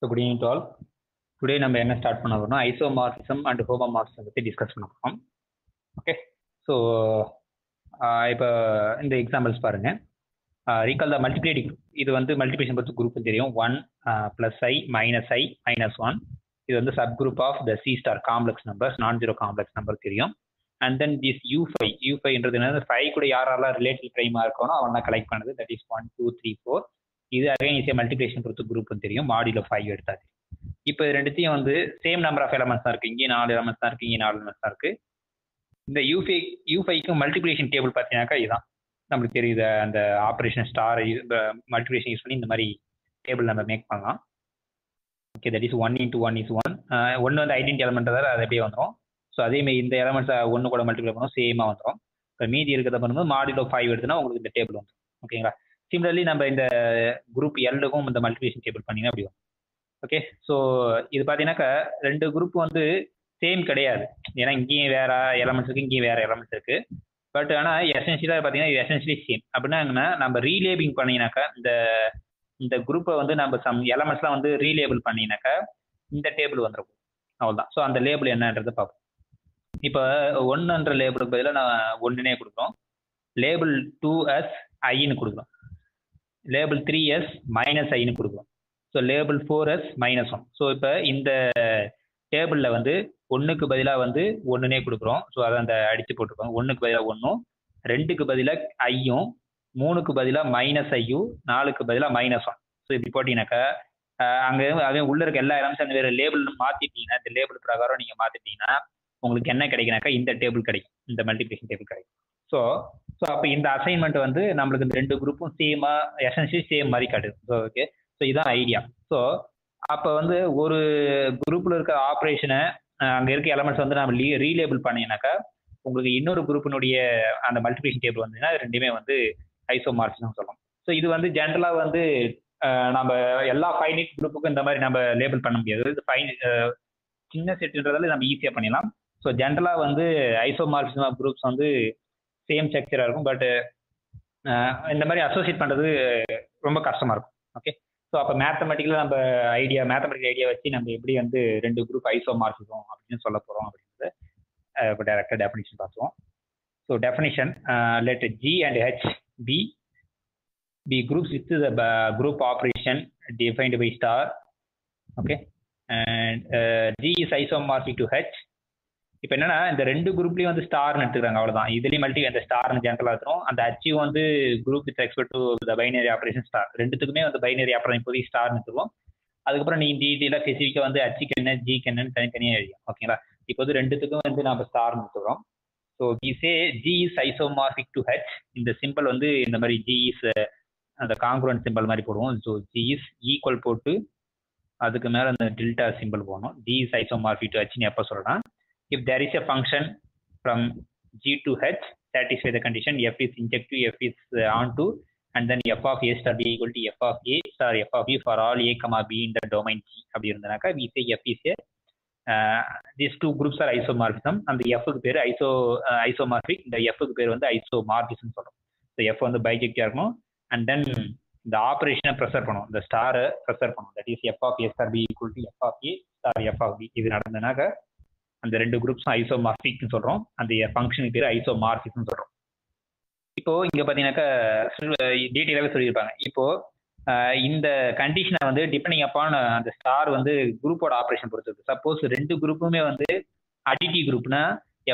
So good evening to all. Today நம்ம என்ன start பண்ண போறோம்னா ஐசோமார்பிசம் அண்ட் ஹோமோமார்பிசம் பற்றி டிஸ்கஸ் பண்ண போறோம். ஓகே, ஸோ இப்போ இந்த எக்ஸாம்பிள்ஸ் பாருங்க. ரீகால் த மல்டிப்ளேட்டிங், இது வந்து மல்டிப்ளிகேஷன் பொறுத்து குரூப் தெரியும். 1 + i - 1 இது வந்து subgroup of the C star complex numbers, நான் ஜீரோ காம்ப்ளெக்ஸ் நம்பர் தெரியும். அண்ட் தென் திஸ் U5ன்றது என்னது, 5 கூட யாரெல்லாம் ரிலேட்டிவ் ப்ரைமா இருக்கணும் அவன் கலெக்ட் பண்ணுது. That is 1 2 3 4. இது அகைன் ஈஸியாக மல்டிப்ளிகேஷன் பொறுத்து குரூப் தெரியும். மாடியில் 5 எடுத்தாது. இப்போ இது ரெண்டுத்தையும் வந்து சேம் நம்பர் ஆஃப் எலமெண்ட்ஸ் தான் இருக்கு. இங்கே 4 எலமெண்ட்ஸ் தான் இருக்கு, இங்கே 4 எலமெண்ட்ஸ் தான் இருக்கு. இந்த U5க்கு மல்டிப்ளிகேஷன் டேபிள் பார்த்தீங்கன்னாக்கா இதுதான் நம்மளுக்கு தெரியுது. அந்த ஆப்ரேஷன் ஸ்டார் மல்டிப்ளிகேஷன் யூஸ் பண்ணி இந்த மாதிரி டேபிள் நம்ம மேக் பண்ணலாம். Okay, that is 1 × 1 = 1. 1 வந்து ஐடென்டி எலமெண்ட் தான், அது அப்படியே வந்துடும். ஸோ அதேமாதிரி இந்த எலமெண்ட்ஸ் 1 கூட மல்டிப்ளை பண்ணோம், சேமாக வந்துடும். இப்போ மீதி இருக்கிறத பண்ணும்போது மாடியில் 5 எடுத்துனா உங்களுக்கு இந்த டேபிள் வந்துடும். ஓகேங்களா? சிமிலர்லி நம்ம இந்த குரூப் எல்லுக்கும் இந்த மல்டிப்ளிகேஷன் டேபிள் பண்ணிங்கன்னா அப்படி வரும். ஓகே, ஸோ இது பார்த்தீங்கன்னாக்கா ரெண்டு குரூப் வந்து சேம் கிடையாது. ஏன்னா இங்கேயும் வேற எலமெண்ட்ஸ் இருக்கு, இங்கேயும் வேற எலமெண்ட்ஸ் இருக்கு. பட் ஆனால் எசென்ஷியலாக பார்த்தீங்கன்னா இது எசென்ஷியலி சேம். அப்படின்னா என்னன்னா, நம்ம ரீலேபிங் பண்ணிங்கனாக்கா இந்த குரூப்பை வந்து நம்ம சம் எலமெண்ட்ஸ்லாம் வந்து ரீலேபிள் பண்ணிங்கனாக்கா இந்த டேபிள் வந்துடும். அவ்வளோதான். ஸோ அந்த லேபிள் என்னன்றதை பார்ப்போம். இப்போ 1ன்ற லேபிளுக்கு பதிலாக நான் 1னே கொடுக்குறோம். லேபிள் 2s ஐன்னு கொடுக்குறோம். லேபிள் 3s -iன்னு கொடுக்குறோம். So label 4s -1. ஸோ இப்போ இந்த டேபிளில் வந்து 1க்கு பதிலாக வந்து 1னே கொடுக்குறோம். ஸோ அதை அந்த அடித்து போட்டிருக்கோம். 1க்கு பதிலாக 1ம், 2க்கு பதிலாக ஐயும், 3க்கு பதிலாக -i, 4க்கு பதிலாக -1. ஸோ இப்படி போட்டிங்கனாக்கா அங்கே அதே உள்ளே இருக்க எல்லா எலமெண்ட்ஸும் அந்த வேறு லேபிள் மாற்றிட்டீங்கன்னா, இந்த லேபிள் பிரகாரம் நீங்கள் மாற்றிட்டீங்கன்னா உங்களுக்கு என்ன கிடைக்குனாக்கா இந்த டேபிள் கிடைக்கும், இந்த மல்டிப்ளிகேஷன் டேபிள் கிடைக்கும். ஸோ அப்போ இந்த அசைன்மெண்ட் வந்து நம்மளுக்கு இந்த ரெண்டு குரூப்பும் சேமாக எசென்ஷியலி சேம் மாதிரி காட்டுது. ஸோ ஓகே, ஸோ இதான் ஐடியா. ஸோ அப்போ வந்து ஒரு குரூப்பில் இருக்க ஆப்ரேஷனை அங்கே இருக்க எலமெண்ட்ஸ் வந்து நம்ம ரீலேபிள் பண்ணிங்கனாக்கா உங்களுக்கு இன்னொரு குரூப்பினுடைய அந்த மல்டிப்ளிகேஷன் டேபிள் வந்ததுன்னா ரெண்டுமே வந்து ஐசோமார்பிசம் சொல்லலாம். ஸோ இது வந்து ஜென்ரலாக வந்து நம்ம எல்லா ஃபைனைட் குரூப்புக்கும் இந்த மாதிரி நம்ம லேபிள் பண்ண முடியாது. இது சின்ன செட்டுன்றதால நம்ம ஈஸியாக பண்ணிடலாம். ஸோ ஜென்ரலாக வந்து ஐசோமார்பிசம் ஆஃப் குரூப்ஸ் வந்து சேம் ஸ்ட்ரக்சராக இருக்கும். பட் இந்த மாதிரி அசோசியேட் பண்ணுறது ரொம்ப கஷ்டமாக இருக்கும். ஓகே, ஸோ அப்போ மேத்தமெட்டிக்கல் ஐடியா வச்சு நம்ம எப்படி வந்து ரெண்டு குரூப் ஐசோமார்பிசம் அப்படின்னு சொல்ல போகிறோம் அப்படின்றது இப்போ டைரக்டாக டெஃபினிஷன் பார்த்துவோம். So definition, let G and H be groups with the group operation defined by star. Okay, and G is isomorphic to H. இப்போ என்னன்னா இந்த ரெண்டு குரூப்லேயும் வந்து ஸ்டார்னு எடுத்துக்கிறாங்க, அவ்வளோதான். இதுலேயும் அந்த ஸ்டார்னு ஜென்ரலாக இருக்கும். அந்த ஹச்சும் வந்து group with respect to the binary operation star. ரெண்டுத்துக்குமே வந்து பைனரி ஆப்ரேஷன் இப்போதைக்கு ஸ்டார்னு எடுத்துருவோம். அதுக்கப்புறம் நீ டீட்டெயிலாக ஸ்பெசிஃபிக்காக வந்து ஹச்சுக்கு என்ன ஜிக்கு என்னன்னு தனித்தனியாக எழுதியும். ஓகேங்களா? இப்போ வந்து ரெண்டுத்துக்கும் வந்து நம்ம ஸ்டார்னு எடுத்துக்கிறோம். So we say G is isomorphic to H. இந்த சிம்பிள் வந்து இந்த மாதிரி G இஸ் அந்த காங்க்ருவன்ட் சிம்பிள் மாதிரி போடுவோம். ஸோ G இஸ் ஈக்குவல் போட்டு அதுக்கு மேலே அந்த டெல்டா சிம்பிள் போடணும். G இஸ் ஐசோமார்பிக் டு Hன்னு எப்போ சொல்லலாம்? If there is a function from G to H satisfy the condition f is injective, f is onto, and then f of a star b equal to f of a star f of b for all a comma b in the domain G. அப்படி இருந்தனாக்கா we say f is a these two groups are isomorphism. அந்த f-க்கு பேர் isomorphic, இந்த f-க்கு பேர் வந்து isomorphism சொல்றோம். So f வந்து பைஜெக்டிவா இருக்கணும். And then இந்த ஆப்ரேஷனை ப்ரெஷர் பண்ணும், இந்த ஸ்டாரை ப்ரெஷர் பண்ணும். That is f of a star b equal to f of a star f of b. இது நடந்ததுனாக்கா அந்த ரெண்டு குரூப்ஸும் ஐசோமார்பிக்னு சொல்றோம். அந்த ஃபங்க்ஷனுக்கு பேர் ஐசோமார்பிசம் சொல்றோம். இப்போ இங்க பாத்தீங்கன்னாக்கா டீட்டெயிலாகவே சொல்லியிருப்பாங்க. இப்போ இந்த கண்டிஷனை வந்து டிபெண்டிங் அப்பான் அந்த ஸ்டார் வந்து குரூப்போட ஆப்ரேஷன் பொறுத்தது. சப்போஸ் ரெண்டு குரூப்புமே வந்து additive குரூப்னா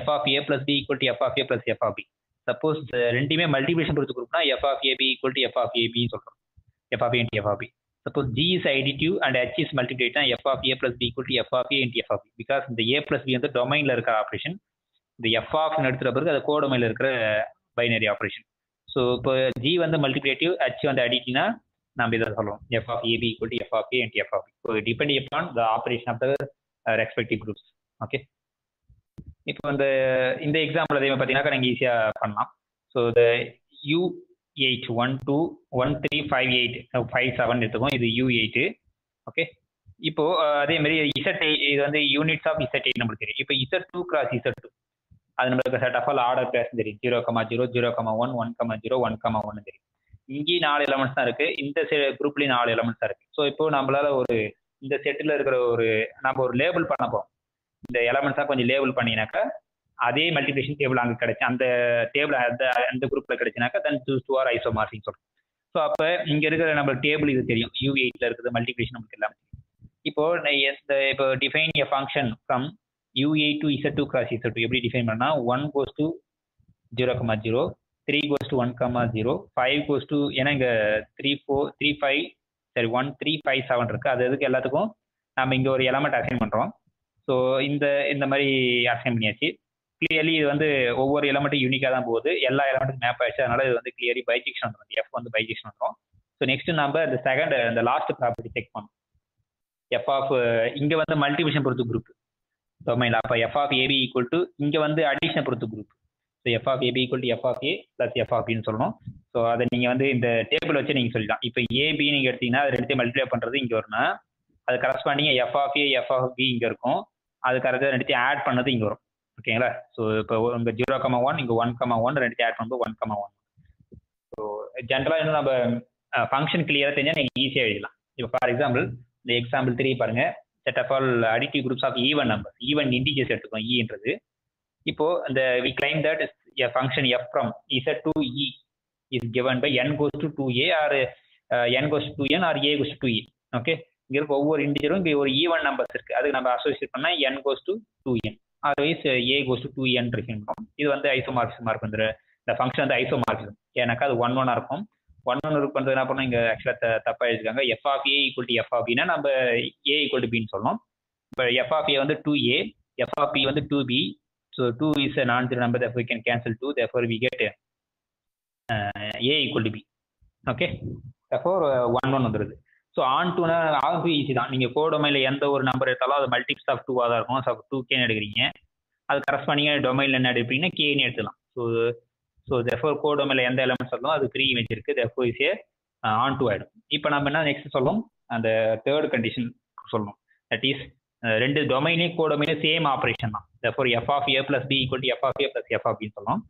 f of a plus b equal to f of a plus f of b. Suppose ரெண்டுமே மல்டிப்ளிகேஷன் பொறுத்த குரூப்னா f of a b equal to f of a b சொல்றோம். f of a into f of b. Suppose G is additive and H is multiplied, f of a plus b equal to f of a into f of b. Because இந்த a plus b வந்து டொமைன்ல இருக்கிற operation, இந்த f of எடுத்துகிற பிறகு அது கோடொமைன்ல இருக்கிற binary operation. So இப்போ G வந்து மல்டிப்ளேட்டிவ், H வந்து அடிட்டிவ்னா நம்ம இதை சொல்லுவோம் f of a b equal to f of a into f of b. So depending upon the operation of the respective groups. Okay, இப்போ இந்த எக்ஸாம்பிள் அதே மாதிரி பார்த்தீங்கன்னா நீங்கள் ஈஸியாக பண்ணலாம். ஸோ இந்த U8 1 2 1 3 5 8 5 7 எடுத்துக்கோம். இது U8. ஓகே, இப்போ அதே மாதிரி Z8 இது வந்து யூனிட்ஸ் ஆஃப் Z8 நம்மளுக்கு தெரியும். இப்போ Z2 × Z2 அது நம்மளுக்கு set of all order class தெரியும். 0,0 0,1 1,0 1,1 தெரியும். இங்கேயும் 4 எலமெண்ட்ஸ் தான் இருக்கு, இந்த குரூப்லேயும் 4 எலமெண்ட்ஸ் தான் இருக்கு. ஸோ இப்போ நம்மளால ஒரு இந்த செட்டில் இருக்கிற நம்ம ஒரு லேபிள் பண்ண போகிறோம். இந்த எலமெண்ட்ஸாக கொஞ்சம் லேபிள் பண்ணினாக்கா அதே மல்டிபிகேஷன் டேபிள் அங்கே கிடைச்சி அந்த டேபிள் அந்த குரூப்பில் கிடைச்சினாக்கா then choose two are isomorphic சொல்கிறோம். ஸோ அப்போ இங்கே இருக்கிற நம்ம டேபிள் இது தெரியும், U8ல இருக்குது மல்டிபிகேஷன் நமக்கு எல்லாம். இப்போ define a function from U8 to Z2 cross Z2 எப்படி டிஃபைன் பண்ணால் 1 goes to 0,0, 3 goes to 1,0, 5 goes to ஏன்னா இங்கே 3 5 சரி 1 3 5 7 இருக்கு. அது எதுக்கு எல்லாத்துக்கும் நம்ம இங்கே ஒரு எலமெண்ட் அசைன் பண்ணுறோம். ஸோ இந்த மாதிரி அசைன் பண்ணியாச்சு. கிளியர்லி இது வந்து ஒவ்வொரு எலமெண்ட்டும் யூனிக்காக தான் போகுது, எல்லா எலமெண்ட்டுக்கும் மேப் ஆயிடுச்சு. அதனால இது வந்து கிளியர்லி பைஜெக்ஷன் வந்துடும், எஃப் வந்து பைஜெக்ஷன் வந்துடும். ஸோ நெக்ஸ்ட் நம்ம இந்த லாஸ்ட் ப்ராப்பர்ட்டி செக் பண்ணோம். எஃப் ஆஃப் இங்கே வந்து மல்டிபிகேஷன் பொறுத்து குரூப் டொமைன். அப்போ F of AB equal to இங்கே வந்து அடிஷனை பொறுத்து group. So F of AB equal to F of A plus F of பின்னு சொல்லணும். ஸோ அதை நீங்கள் வந்து இந்த டேபிள் வச்சு நீங்கள் சொல்லிடலாம். இப்போ ஏபி நீங்கள் எடுத்தீங்கன்னா அது ரெண்டுத்தையும் மல்டிப்ளை பண்ணுறது இங்கே வரும்னா அது கரஸ்பாண்டிங்க F of A F of B இங்கே இருக்கும். அது கரெக்டாக ரெண்டுத்தையும் ஆட் பண்ணது இங்கே வரும். ஓகேங்களா? ஸோ இப்போ இங்கே 0,1 இங்கே 1,1 ரெண்டுத்தையும் ஆட் பண்ணும்போது 1,1. ஸோ ஜென்ரலாக இன்னும் நம்ம ஃபங்க்ஷன் கிளியராக தெரிஞ்சால் நீங்கள் ஈஸியாக எழுதலாம். இப்போ ஃபார் எக்ஸாம்பிள் இந்த எக்ஸாம்பிள் 3 பாருங்க. Set of all additive groups of even number, even integers எடுத்துக்கோம் இன்றது. இப்போ இந்த we claim that a function f from z to e is given by n goes to 2a or n goes to 2n or a goes to 2e. Okay, இங்க இருக்க ஒவ்வொரு இன்டிஜரும் இங்க ஒரு even numbers இருக்கு, அதுக்கு நம்ம அசோசியேட் பண்ணா n goes to 2n otherwise a goes to 2n define பண்ணுவோம். இது வந்து ஐசோமார்பிசமா இருக்கும். இந்த ஃபங்க்ஷன் வந்து ஐசோமார்பிசம். ஏன்னாக்கா அது 1 இருக்கும். 1 இருக்கிறது என்ன பண்ணோம், இங்க ஆக்சுவலா தப்பா எழுதிருக்காங்க. F of A equal to F of பின்னா நம்ம ஏ ஈக்குவல் டு பின்னு சொல்லணும். இப்போ எஃப் ஆஃப் ஏ வந்து 2a, எஃப் ஆஃப் பி வந்து 2b. So 2 is a non-zero number, therefore we can cancel 2, therefore we get a equal to b. Okay, therefore 1 வந்துருது. So on two easy தான். நீங்கள் கோடொமைனில் எந்த ஒரு நம்பர் எடுத்தாலும் அது மல்டிபிள்ஸ் ஆஃப் 2 தான் இருக்கும். ஸோ 2Kன்னு எடுக்கிறீங்க, அது கரஸ்பாண்டிங்க டொமைனில் என்ன எடுப்பீங்கன்னா Kன்னு எடுத்துக்கலாம். ஸோ therefore கோடொமைனில் எந்த எலமெண்ட்ஸ் சொல்லணும் அது ப்ரீ இமேஜ் இருக்குது, therefore is a onto ஆகிடும். இப்போ நம்ம என்ன நெக்ஸ்ட் சொல்லணும், அந்த தேர்ட் கண்டிஷன் சொல்லணும். தட் இஸ் ரெண்டு டொமைனையும் கோடொமைனையும் சேம் ஆப்ரேஷன் தான். therefore f of a plus b equal to f of a plus f of b சொல்லணும்.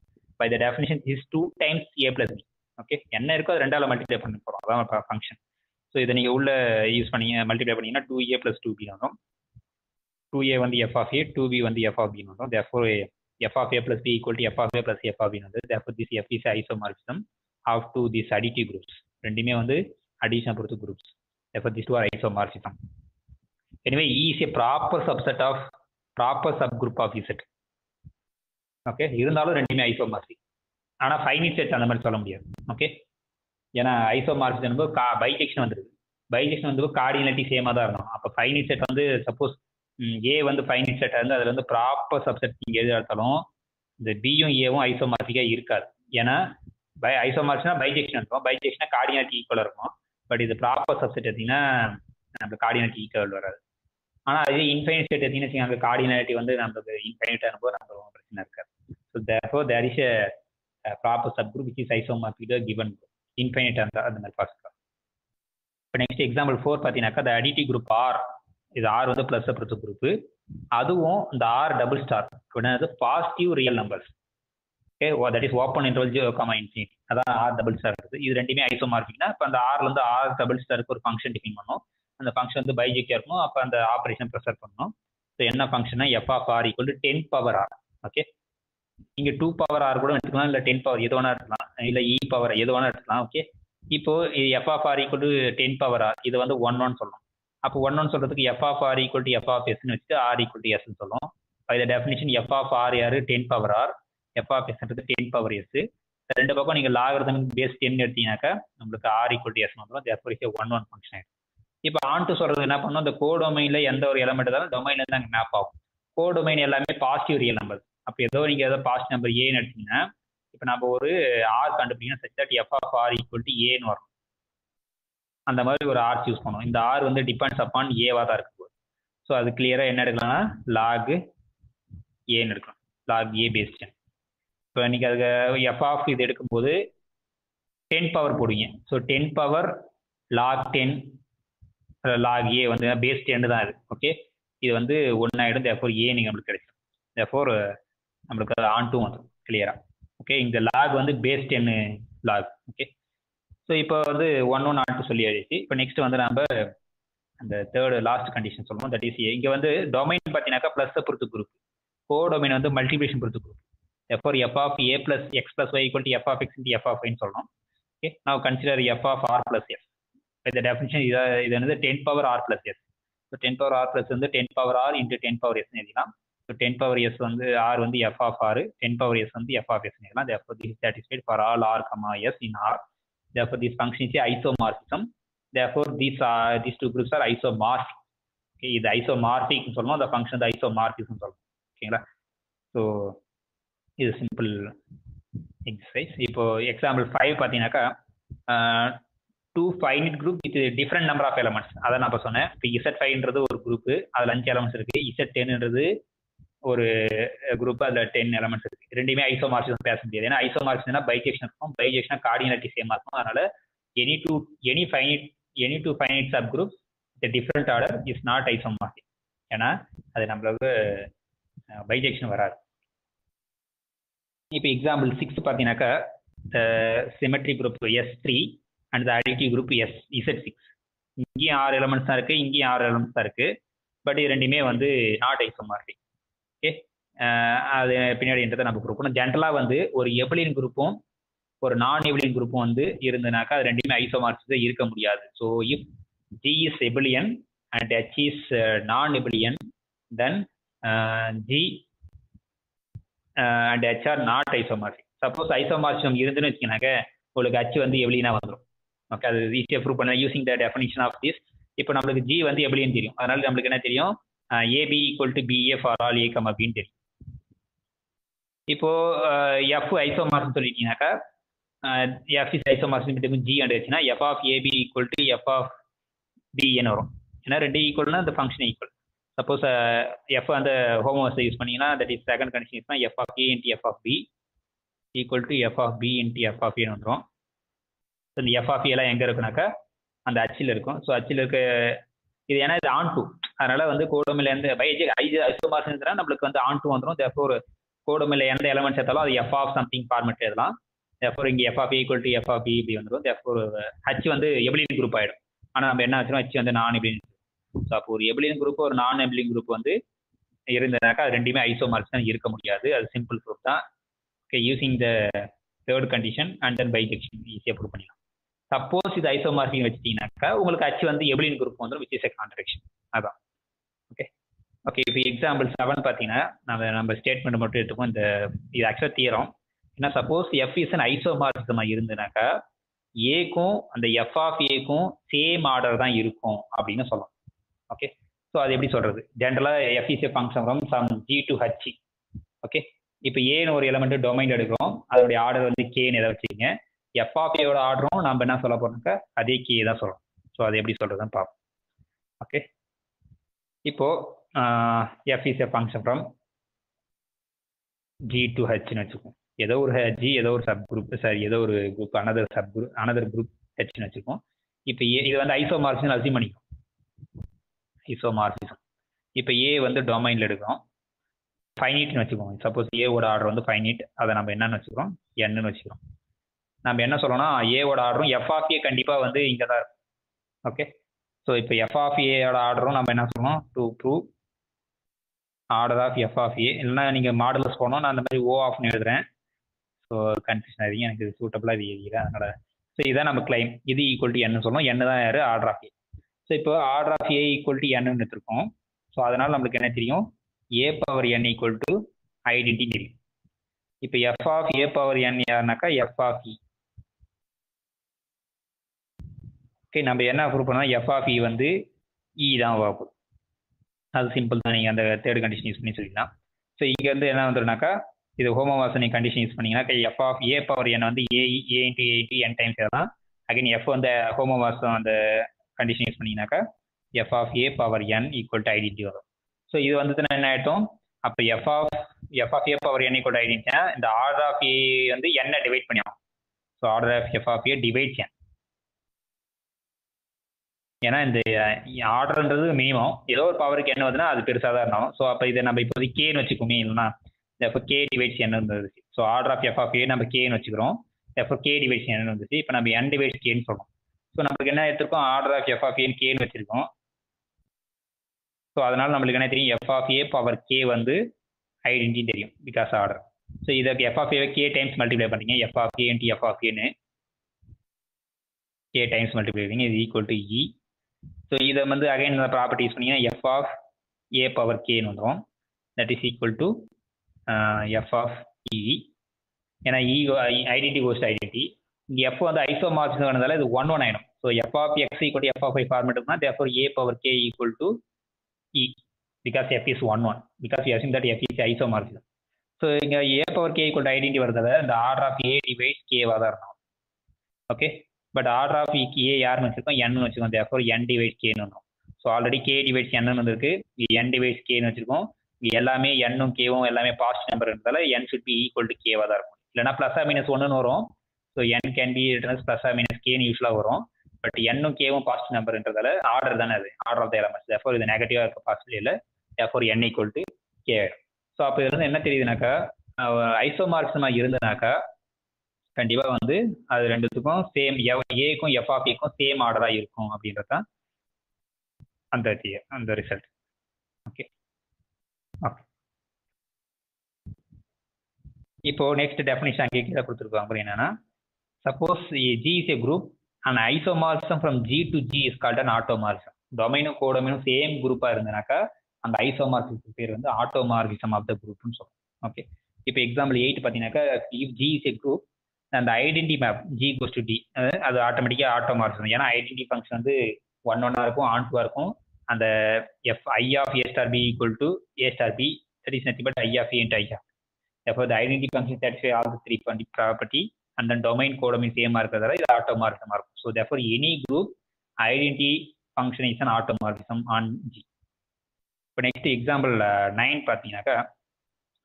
by the definition is 2 times a plus b. Okay, என்ன இருக்கோ அது ரெண்டால மல்டிப்ளை பண்ணி போகிறோம், அதான் ஃபங்க்ஷன். ஸோ இதை நீங்கள் உள்ள யூஸ் பண்ணீங்க மல்டிப்ளை பண்ணீங்கன்னா 2a plus 2b வரும். 2a வந்து f of a, 2b வந்து f of b வரும். therefore f of a plus b equal to f of a plus f of b வந்து therefore this f is isomorphism of two these additive groups. ரெண்டுமே வந்து addition பொறுத்து groups, therefore these two are isomorphism. Anyway, E is a proper subset of proper subgroup of Z. Okay, இருந்தாலும் ரெண்டுமே isomorphic. ஆனால் finite set அந்த மாதிரி சொல்ல முடியாது. ஓகே, ஏன்னா ஐசோமார்பிசம் பைஜெக்ஷன் வந்துருக்கு. பைஜெக்ஷன் வந்து கார்டினாலிட்டி சேமாக தான் இருக்கும். அப்போ ஃபைனைட் செட் வந்து சப்போஸ் ஏ வந்து ஃபைனைட் செட்டாக இருந்து அதில் வந்து ப்ராப்பர் சப்செட் நீங்கள் எது எடுத்தாலும் இந்த பியும் ஏவும் ஐசோமார்பிக்காக இருக்காது. ஏன்னா ஐசோமார்பிக்னா பைஜெக்ஷன் இருக்கும், பைஜெக்ஷனா கார்டினாலிட்டி ஈக்குவலாக இருக்கும். பட் இது ப்ராப்பர் சப்செட் எடுத்தீங்கன்னா நம்ம கார்டினாலிட்டி ஈக்குவல் வராது. ஆனால் அதே இன்ஃபைனைட் செட் எடுத்தீங்கன்னா அங்கே கார்டினாலிட்டி வந்து நம்மளுக்கு இன்ஃபைனைட் ஆகும்போது நம்ம பிரச்சனை இருக்காது. So therefore there is a proper subgroup which is isomorphic to a given group. Infinite அந்த மாதிரி பார்த்துக்கலாம். இப்போ நெக்ஸ்ட் எக்ஸாம்பிள் 4 பார்த்தீங்கன்னாக்கா the additive group R, இது R வந்து ப்ளஸ் பொறுத்த குரூப்பு. அதுவும் இந்த R டபுள் ஸ்டார் அப்படின்னா positive real numbers. Okay, that is open interval 0, ∞. அதான் R டபுள் ஸ்டார் இருக்குது. இது ரெண்டுமே ஐசோமார்பிக்னா இப்போ அந்த Rல இருந்து R டபுள் ஸ்டாருக்கு ஒரு ஃபங்க்ஷன் டிஃபைன் பண்ணோம். அந்த ஃபங்க்ஷன் வந்து பைஜெக்டாக இருக்கணும். அப்போ அந்த ஆப்ரேஷன் ப்ரெசர் பண்ணணும். ஸோ என்ன ஃபங்க்ஷன்னா f of r equal to 10 power r. Okay, இங்கே 2 பவர் r கூட எடுத்துக்கலாம், இல்லை 10 பவர் எது வேணா எடுத்துக்கலாம், இல்லை e பவர் எது வேணா எடுத்துக்கலாம். ஓகே, இப்போ f of r equal to 10 power r, இது வந்து 1 சொல்லணும். அப்போ 1 சொல்றதுக்கு f of r equal to f of s வச்சுட்டு r ஈக்குவல் டு s சொல்லணும். By the definition f of r யாரு 10 power r, f of s 10 power s. ரெண்டு பக்கம் நீங்கள் லாகரிதமிக் பேஸ் 10 எடுத்தீங்கன்னாக்கா நம்மளுக்கு r ஈக்குவல் டு s வந்துடும். therefore is a 1 function ஆகிடும். இப்போ ஆன்ட்டு சொல்றது என்ன பண்ணணும், இந்த கோடொமைனில் எந்த ஒரு எலமெண்ட் இருந்தாலும் டொமைன்ல இருந்து அங்கே மேப் ஆகும். கோடொமைன் எல்லாமே பாசிட்டிவ் ரியல் நம்பர். அப்போ ஏதோ நீங்கள் ஏதோ பாசிட்டிவ் நம்பர் ஏன்னு எடுத்தீங்கன்னா இப்போ நம்ம ஒரு ஆர் கண்டுபிடிங்கன்னா such that F of R equal to ஏன்னு வரும். அந்த மாதிரி ஒரு ஆர் சூஸ் பண்ணுவோம். இந்த ஆர் வந்து டிபெண்ட்ஸ் அப்பான் ஏவாக தான் இருக்கு. ஸோ அது கிளியராக என்ன எடுக்கலாம்னா லாக் ஏன்னு எடுக்கலாம், லாக் ஏ பேஸ் 10. இப்போ நீங்கள் அதுக்கு எஃப் ஆஃப் இது எடுக்கும்போது 10 பவர் போடுவீங்க. ஸோ 10 பவர் லாக் 10 லாக் ஏ வந்து பேஸ் 10 தான் இது. ஓகே, இது வந்து 1 ஆகிடும். therefore ஏ நீங்கள் நம்மளுக்கு கிடைக்கும். therefore நம்மளுக்கு ஆன் டூ வந்துடும் கிளியரா. ஓகே, இந்த லாக் வந்து பேஸ் 10 லாக். ஓகே, ஸோ இப்போ வந்து 1 ஆன் டூ சொல்லி ஆயிடுச்சு. இப்போ நெக்ஸ்ட் வந்து நம்ம அந்த தேர்டு லாஸ்ட் கண்டிஷன் சொல்லுவோம். தட் இஸ் இங்கே வந்து டொமைன் பார்த்தீங்கன்னாக்கா ப்ளஸை பொறுத்து குரூப், கோ டொமைன் வந்து மல்டிபிளேஷன் பொறுத்து group. therefore f of a plus x plus y equal to f of x into f of y ன்னு சொல்லணும். Okay, now consider f of r plus s. இந்த definition இது வந்து 10 power r plus s. So 10 power r plus வந்து 10 power r into 10 power s எழுதிக்கலாம். So 10 power s வந்து r வந்து f of r, 10 power s வந்து f of s எழுதலாம். therefore this is satisfied for all r comma s in r. therefore this function is isomorphism. therefore these two groups are isomorphic. Okay, இது isomorphic சொல்லணும், அந்த function வந்து isomorphism சொல்லணும். ஓகேங்களா? So இது simple exercise. இப்போ example 5 பார்த்தீங்கன்னாக்கா two finite group with different number of elements. அதை நான் இப்போ சொன்னேன். இப்போ Z5ன்றது ஒரு குரூப்பு, அதில் 5 எலமெண்ட்ஸ் இருக்குது. Z10ன்றது ஒரு குரூப், அதில் 10 எலமெண்ட்ஸ் இருக்குது. ரெண்டுமே ஐசோமார்பிசம் பேச முடியாது. ஏன்னா ஐசோமார்பிசம்னா பைஜெக்ஷன் இருக்கும், பைஜெக்ஷனா கார்டினாலிட்டி சேமாக இருக்கும். அதனால any two finite subgroup different order is not isomorphic. ஏன்னா அது நம்மளுக்கு பைஜெக்ஷன் வராது. இப்போ எக்ஸாம்பிள் 6 பார்த்தீங்கன்னாக்கா symmetry group S3 and the additive group Z6. இங்கேயும் 6 எலமெண்ட்ஸ் தான் இருக்குது, இங்கேயும் 6 எலமெண்ட்ஸ் தான் இருக்குது. பட் இது ரெண்டுமே வந்து நாட் ஐசோமார்பிக். ஓகே, அது பின்னாடின்றதை நம்ம கொடுக்கணும். ஜென்ரலாக வந்து ஒரு எபிலியன் குரூப்பும் ஒரு நான் எபிலியன் குரூப்பும் வந்து இருந்ததுனாக்கா அது ரெண்டுமே ஐசோமார்பிக் இருக்க முடியாது. So if G is abelian and H is non-abelian, then G and H are not isomorphic. Suppose isomorphism இருந்துன்னு வச்சுக்கனாக்க உங்களுக்கு H வந்து எபிலியனா வந்துடும். ஓகே, அது ஈஸியாக ப்ரூவ் பண்ண using the definition of this. இப்போ நம்மளுக்கு G வந்து எபிலியன் தெரியும், அதனால நம்மளுக்கு என்ன தெரியும், AB equal to BA for all A comma பின்னு தெரியும். இப்போ F ஐசோமார்பிசம் சொல்லிட்டீங்கன்னாக்கா F is isomorphism between G and H னா F of AB equal to F of B என்ன வரும். ஏன்னா ரெண்டு ஈக்குவல்னா அந்த ஃபங்க்ஷன் ஈக்குவல். சப்போஸ் F அந்த ஹோமோவர்ஸை யூஸ் பண்ணீங்கன்னா தட் இஸ் செகண்ட் கண்டிஷன் யூஸ்னா F of A into F of B equal to F of B into F of A வந்துடும். இந்த F of A எல்லாம் எங்கே இருக்குனாக்கா அந்த அச்சில் இருக்கும். ஸோ அச்சில் இருக்க இது ஏன்னா இது ஆன் டூ, அதனால வந்து கோடமில் எந்த ஐசோமார்பிசம்னா நம்மளுக்கு வந்து ஆன் டூ வந்துடும். தேர்ஃபோர் கோடமில் எந்த எலமெண்ட்ஸ் எடுத்தாலும் அது F of something ஃபார்மெட் எழுதலாம். தேர்ஃபோர் இங்கே F of A equal to F of B இப்படி வந்துடும். தேர்ஃபோர் H வந்து எபிலியன் குரூப் ஆகிடும். ஆனால் நம்ம என்ன வச்சுருவோம், H வந்து நான் எபிலியன். ஸோ அப்போ ஒரு எபிலியன் குரூப் ஒரு நான் எபிலியன் குரூப் வந்து இருந்ததுனாக்கா அது ரெண்டுமே ஐசோமார்பிசம் இருக்க முடியாது. அது சிம்பிள் ப்ரூஃப் தான். Okay, using the third condition and then bijection ஈஸியாக ப்ரூவ் பண்ணிடலாம். சப்போஸ் இது ஐசோமார்பிக் வச்சுட்டீங்கன்னாக்கா உங்களுக்கு H வந்து எபிலியன் குரூப் வந்துடும், விச் இஸ் எ கான்ட்ரடிக்ஷன். அதான். ஓகே ஓகே இப்போ எக்ஸாம்பிள் 7 பார்த்தீங்கன்னா நம்ம ஸ்டேட்மெண்ட் மட்டும் எடுத்துப்போம். இந்த இது ஆக்சுவலாக தீரும். ஏன்னா சப்போஸ் F இஸ் அன் ஐசோமார்பிசமாக இருந்ததுனாக்கா ஏக்கும் அந்த F ஆஃப் ஏக்கும் சேம் ஆர்டர் தான் இருக்கும் அப்படின்னு சொல்லலாம். ஓகே, ஸோ அது எப்படி சொல்றது, ஜென்ரலாக F is a function from some G to H. Okay, இப்போ ஏன்னு ஒரு எலமெண்ட் டொமைன் எடுக்கிறோம், அதோடைய ஆர்டர் வந்து கேன்னு எதை வச்சுக்கோங்க. F ஆஃப் ஏவோட ஆர்டரும் நம்ம என்ன சொல்ல போறோம்னாக்கா அதே கே தான் சொல்லணும். ஸோ அது எப்படி சொல்றதுன்னு பார்ப்போம். ஓகே, இப்போ F is a function from G to Hன்னு வச்சுக்கோம். ஏதோ ஒரு G ஏதோ ஒரு சப் குரூப், சாரி ஏதோ ஒரு குரூப் அனதர் குரூப் Hன்னு வச்சுக்கோம். இப்போ இது வந்து ஐசோமார்பிசம் அசியூம் பண்ணிக்கும். ஐசோமார்பிசம் இப்போ A வந்து டொமைனில் எடுக்கிறோம், ஃபைனைட்னு வச்சுக்கோங்க. சப்போஸ் ஏவோட ஆர்டர் வந்து ஃபைனைட், அதை நம்ம என்னன்னு வச்சுக்கிறோம், Nன்னு வச்சுக்கிறோம். நம்ம என்ன சொல்லணும்னா ஏவோட ஆர்டரும் F ஆஃப் ஏ கண்டிப்பாக வந்து இங்கே தான் இருக்கும். ஓகே, ஸோ இப்போ F ஆஃப் ஏயோட ஆர்டரும் நம்ம என்ன சொல்லணும், to prove order of F of A. இல்லைன்னா நீங்கள் மாடலஸ் போனோம், நான் அந்த மாதிரி O ஆஃப்னு எழுதுறேன். ஸோ கன்ஃபியூஷன் ஆகிங்க, எனக்கு இது சூட்டபிளாக இது எழுதிக்கிறேன். அதனால் ஸோ இதான் நம்ம கிளைம், இது ஈக்குவல் டு N சொல்லணும். N தான் யார், ஆர்டர் ஆஃப் ஏ. ஸோ இப்போ order of A equal to Nன்னு எடுத்துருக்கோம். ஸோ அதனால் நம்மளுக்கு என்ன தெரியும், A power N equal to identity தெரியும். இப்போ F of A power N யாருனாக்கா F ஆஃப் E. ஓகே, நம்ம என்ன ப்ரூவ் பண்ணோம், F ஆஃப் E வந்து E தான் வாக்கும். அது சிம்பிள் தான், நீங்கள் அந்த தேர்ட் கண்டிஷன் யூஸ் பண்ணி சொல்லிக்கலாம். ஸோ இங்கேருந்து என்ன வந்துடும்னாக்கா இது ஹோமோமார்பிசம் கண்டிஷன் யூஸ் பண்ணீங்கன்னா F of A power N வந்து A into A into N times எழுதலாம். அகைன் F வந்து ஹோமோமார்பிசம் அந்த கண்டிஷன் யூஸ் பண்ணீங்கன்னாக்கா F of A power N equal to identity வரும். ஸோ இது வந்துட்டுனா என்ன ஆகிட்டோம், அப்போ F of A power N equal to ஐடென்டினா இந்த ஆர்டர் ஆஃப் A வந்து N டிவைட் பண்ணிடும். So order of F of A divides N. ஏன்னா இந்த ஆர்டர்ன்றது மினிமம், ஏதோ ஒரு பவருக்கு என்ன வருதுன்னா அது பெருசாக தான் இருந்தாலும். ஸோ அப்போ இதை நம்ம இப்போதைக்கு கேன்னு வச்சுக்கோமே, இல்லைன்னா இப்போ கே டிவைட்ஸ் N இருந்துச்சு. So order of F of A நம்ம கேன்னு வச்சுக்கிறோம். இப்போ கே டிவைட்ஸ் N வந்துச்சு. இப்போ நம்ம N டிவைட்ஸ் கேன்னு சொல்கிறோம். ஸோ நம்மளுக்கு என்ன எடுத்திருக்கோம், order of F of A கேன்னு வச்சிருக்கோம். ஸோ அதனால் நம்மளுக்கு என்ன தெரியும், F of A power K வந்து ஐடென்டி தெரியும் பிகாஸ் ஆர்டர். ஸோ இதுக்கு F of A K times multiply பண்ணுறீங்க, F of A into F of ஏன்னு கே டைம்ஸ் மல்டிப்ளை பண்ணுறீங்க, இது ஈக்குவல் டு இ. ஸோ இதை வந்து அகைன் இந்த ப்ராப்பர்ட்டி யூஸ் பண்ணிங்கன்னா எஃப் ஆஃப் ஏ பவர் கேன்னு வந்துடும், that is equal to F of E. ஏன்னா இ ஐடென்டி கோஸ்ட் ஐடென்டி, இங்கே எஃப் வந்து ஐசோமார்பிசம் வரதால இது 1 1 ஆயிடும். So F of X equal to F of I format இருக்குன்னா therefore A power K equal to E because F is 1 1 because you assume that F is isomorphism. So இங்கே A power K equal to identity வரதால இந்த order of A device கேவாக தான் இருக்கும். Okay, but order of ஏ யாருன்னு வச்சிருக்கோம், என்னு வச்சுக்கோம், therefore என் device கேன்னு வரும். So already K device என்னு வந்திருக்கு, என் device கேன்னு வச்சிருக்கோம். எல்லாமே என்னும் கேவும் எல்லாமே பாசிட்டிவ் நம்பர் இருந்தால N should be equal to கேவாக தான் இருக்கும். இல்லைனா ப்ளஸ் ஆர் மைனஸ் ஒன்றுன்னு வரும். So N can be returns plus or minus கேன்னு யூஸ்வலாக வரும். பட் என்னும் கேவும் பாசிட்டிவ் நம்பர்ன்றதால ஆர்டர் தானே அது, order of the elements, therefore இது நெகட்டிவாக இருக்க பாசிபிள் இல்லை, therefore N equal to K ஆயிடும். ஸோ அப்போ இதுல என்ன தெரியுதுனாக்கா, ஐசோமார்பிசமாக இருந்ததுனாக்கா கண்டிப்பாக வந்து அது ரெண்டுத்துக்கும் சேம், ஏக்கும் எஃப் ஆஃப் ஏக்கும் சேம் ஆர்டராக இருக்கும் அப்படின்றது தான் அந்த ரிசல்ட். ஓகே ஓகே, இப்போ நெக்ஸ்ட் டெஃபினிஷன் அங்கே கீழே கொடுத்துருக்காங்க. என்னன்னா, suppose G is a group and isomorphism from G to G is called an automorphism. டொமைனும் கோடொமைனும் சேம் குரூப்பாக இருந்தனாக்கா அந்த ஐசோமார்பிசம் பேர் வந்து ஆட்டோமார்பிசம் ஆஃப் த குரூப்னு சொல்லுவோம். ஓகே, இப்போ எக்ஸாம்பிள் 8 பார்த்தீங்கன்னாக்கா, if G is a group அந்த identity map G goes to T, அது ஆட்டோமேட்டிக்காக ஆட்டோமார்பிசம். ஏன்னா ஐடென்டி ஃபங்க்ஷன் வந்து 1 1 இருக்கும், ஆன் 2 இருக்கும். அந்த F I of A star B equal to A star B, that is nothing but I of A into I of. Therefore, the identity function satisfies all the three property and then domain codomain same இருக்கிறதால இது ஆட்டோமார்பிசம் இருக்கும். So therefore, any group identity function is an automorphism on G. இப்போ next example 9 பார்த்தீங்கன்னாக்கா,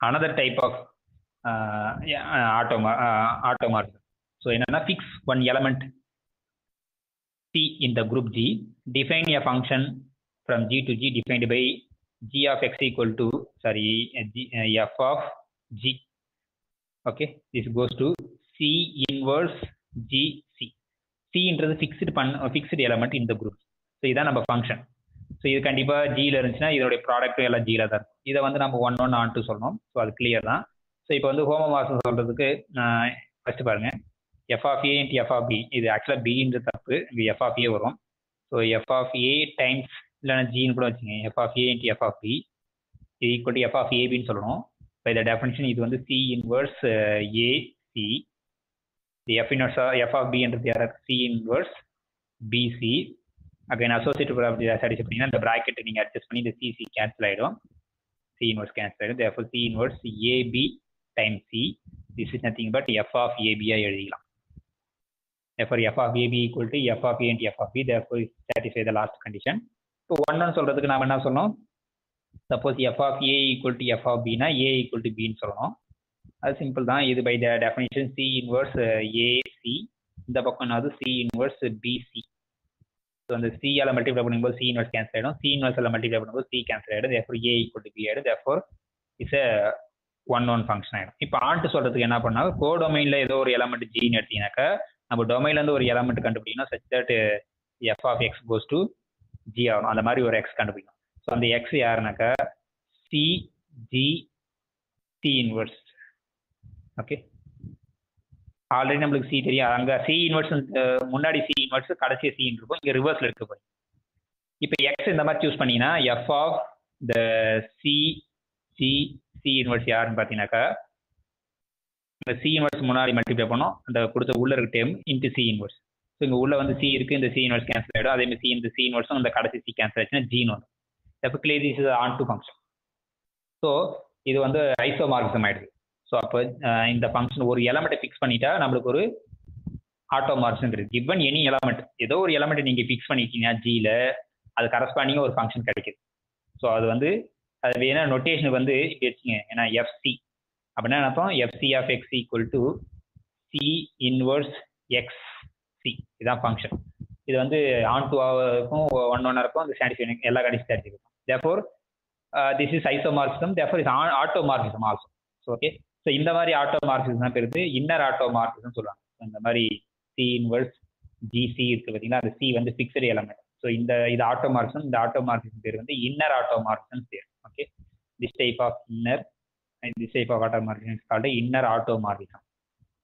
another type of automorphism. So என்னன்னா, fix one element C in the group G, define a function from G to G defined by G of X equal to F of G. Okay, this goes to C inverse GC. C இன்றது fixed element in the group. So இதான் நம்ம function. So இது கண்டிப்பாக ஜியில் இருந்துச்சுன்னா இதோடைய ப்ராடக்ட்டும் எல்லாம் ஜியில் தான் இருக்கும். இதை வந்து நம்ம 1 1 on 2 சொல்லணும். ஸோ அது கிளியர் தான். ஸோ இப்போ வந்து ஹோமோமார்பிசம் சொல்கிறதுக்கு ஃபஸ்ட்டு பாருங்க, F of A into F of B, இது ஆக்சுவலாக பின்ற தப்பு, இங்கே எஃப் ஆஃப் ஏ வரும். So F of A times இல்லைன்னா ஜின்னு கூட வச்சுங்க, F of A into F of B இது ஈக்குவல் டு எஃப் ஆஃப் ஏபின்னு சொல்லணும். By the definition, இது வந்து C inverse AC. The F inverse F of B என்றது C inverse BC. Again, associative property satisfy பண்ணீங்கன்னா இந்த bracket நீங்க adjust பண்ணி இந்த CC cancel ஆயிடும். C inverse cancel ஆயிடும். Therefore, C inverse AB times C. This is nothing but F of AB எழுதிக்கலாம். Therefore, F of AB equal to F of A into F of B. Therefore, satisfy the last condition. இப்போ 1 சொல்றதுக்கு நாம என்ன சொல்லணும், suppose F of A equal to F of பினா A equal to பின்னு சொல்லணும். அது சிம்பிள் தான். இது by the definition C inverse AC, இந்த பக்கம் என்னது சி இன்வர்ஸ் பிசி. ஸோ அந்த சியால் மல்டிப்ளை பண்ணும்போது சி இன்வர்ஸ் கேன்சல் ஆகிடும், சி இன்வர்ஸில் மல்டிப்ளை பண்ணும்போது சி கேன்சல் ஆகிடும். Therefore A equal to B ஆகிடும். தேர்ஃபோர் இட்ஸ் 1 1 ஃபங்க்ஷன் ஆகிடும். இப்போ ஆன்ட்டு சொல்கிறதுக்கு என்ன பண்ணால், கோடொமைனில் ஏதோ ஒரு எலமெண்ட் ஜின்னு எடுத்தீங்கன்னாக்கா நம்ம டொமைன்லேருந்து ஒரு எலமெண்ட் கண்டுபிடிக்கணும், such that F of X goes to G ஆகணும். அந்த மாதிரி ஒரு எக்ஸ் கண்டுபிடிக்கணும். ஸோ அந்த எக்ஸ் யாருனாக்கா C G C inverse. Okay, already நம்மளுக்கு சி தெரியும், அங்கே சி இன்வர்ஸ் முன்னாடி சி இன்வர்ஸ் கடைசி சி இருக்கும், இங்கே ரிவர்ஸில் இருக்க போய். இப்போ எக்ஸ் இந்த மாதிரி சூஸ் பண்ணீங்கன்னா F of the C C C inverse யாருன்னு பார்த்தீங்கன்னாக்கா, இந்த சி இன்வர்ஸ் முன்னாடி மல்டிப்ளை பண்ணோம் அந்த கொடுத்த உள்ள இருக்க டேம் இன்ட்டு சி இன்வர்ஸ். ஸோ இங்கே உள்ள வந்து சி இருக்குது, இந்த சி இன்வர்ஸ் கேன்சல் ஆகிடும். அதே மாதிரி இந்த சி இன்வர்ஸும் இந்த கடைசி சி கேன்சல் ஆச்சுன்னா ஜீன் வரும். Typically this is on to function. So இது வந்து ஐசோமார்பிசம் ஆயிடுது. ஸோ அப்போ இந்த ஃபங்க்ஷன் ஒரு எலமெண்ட்டை ஃபிக்ஸ் பண்ணிட்டா நம்மளுக்கு ஒரு ஆட்டோமார்பிசம் இருக்குது. கிவன் எனி எலமெண்ட், ஏதோ ஒரு எலமெண்ட் நீங்கள் ஃபிக்ஸ் பண்ணிட்டீங்கன்னா ஜியில் அது கரஸ்பாண்டிங்காக ஒரு ஃபங்க்ஷன் கிடைக்குது. ஸோ அது வந்து அது வேணா நொட்டேஷனுக்கு வந்து இப்படி வச்சுங்க, ஏன்னா எஃப்சி அப்படின்னா நினைப்போம் FC of X equal to C inverse X C, இதுதான் ஃபங்க்ஷன். இது வந்து ஆன் டூ இருக்கும், 1 1 இருக்கும், அந்த சாட்டிஸ்ஃபை எல்லா condition satisfy. Therefore, this is isomorphism. Therefore, it's automorphism also. So, okay. So, இந்த மாதிரி automorphism தான் பெருது இன்னர் ஆட்டோமார்பிசம் சொல்லுவாங்க. இந்த மாதிரி C இன்வர்ஸ் GC இருக்கு பார்த்தீங்கன்னா, அந்த C வந்து ஃபிக்ஸ்டு எலமெண்ட். ஸோ இது ஆட்டோமார்பிசம். இந்த ஆட்டோமார்பிசம் பேர் வந்து இன்னர் ஆட்டோமார்பிசம் பேர். Okay, this type of automorphism is called inner automorphism.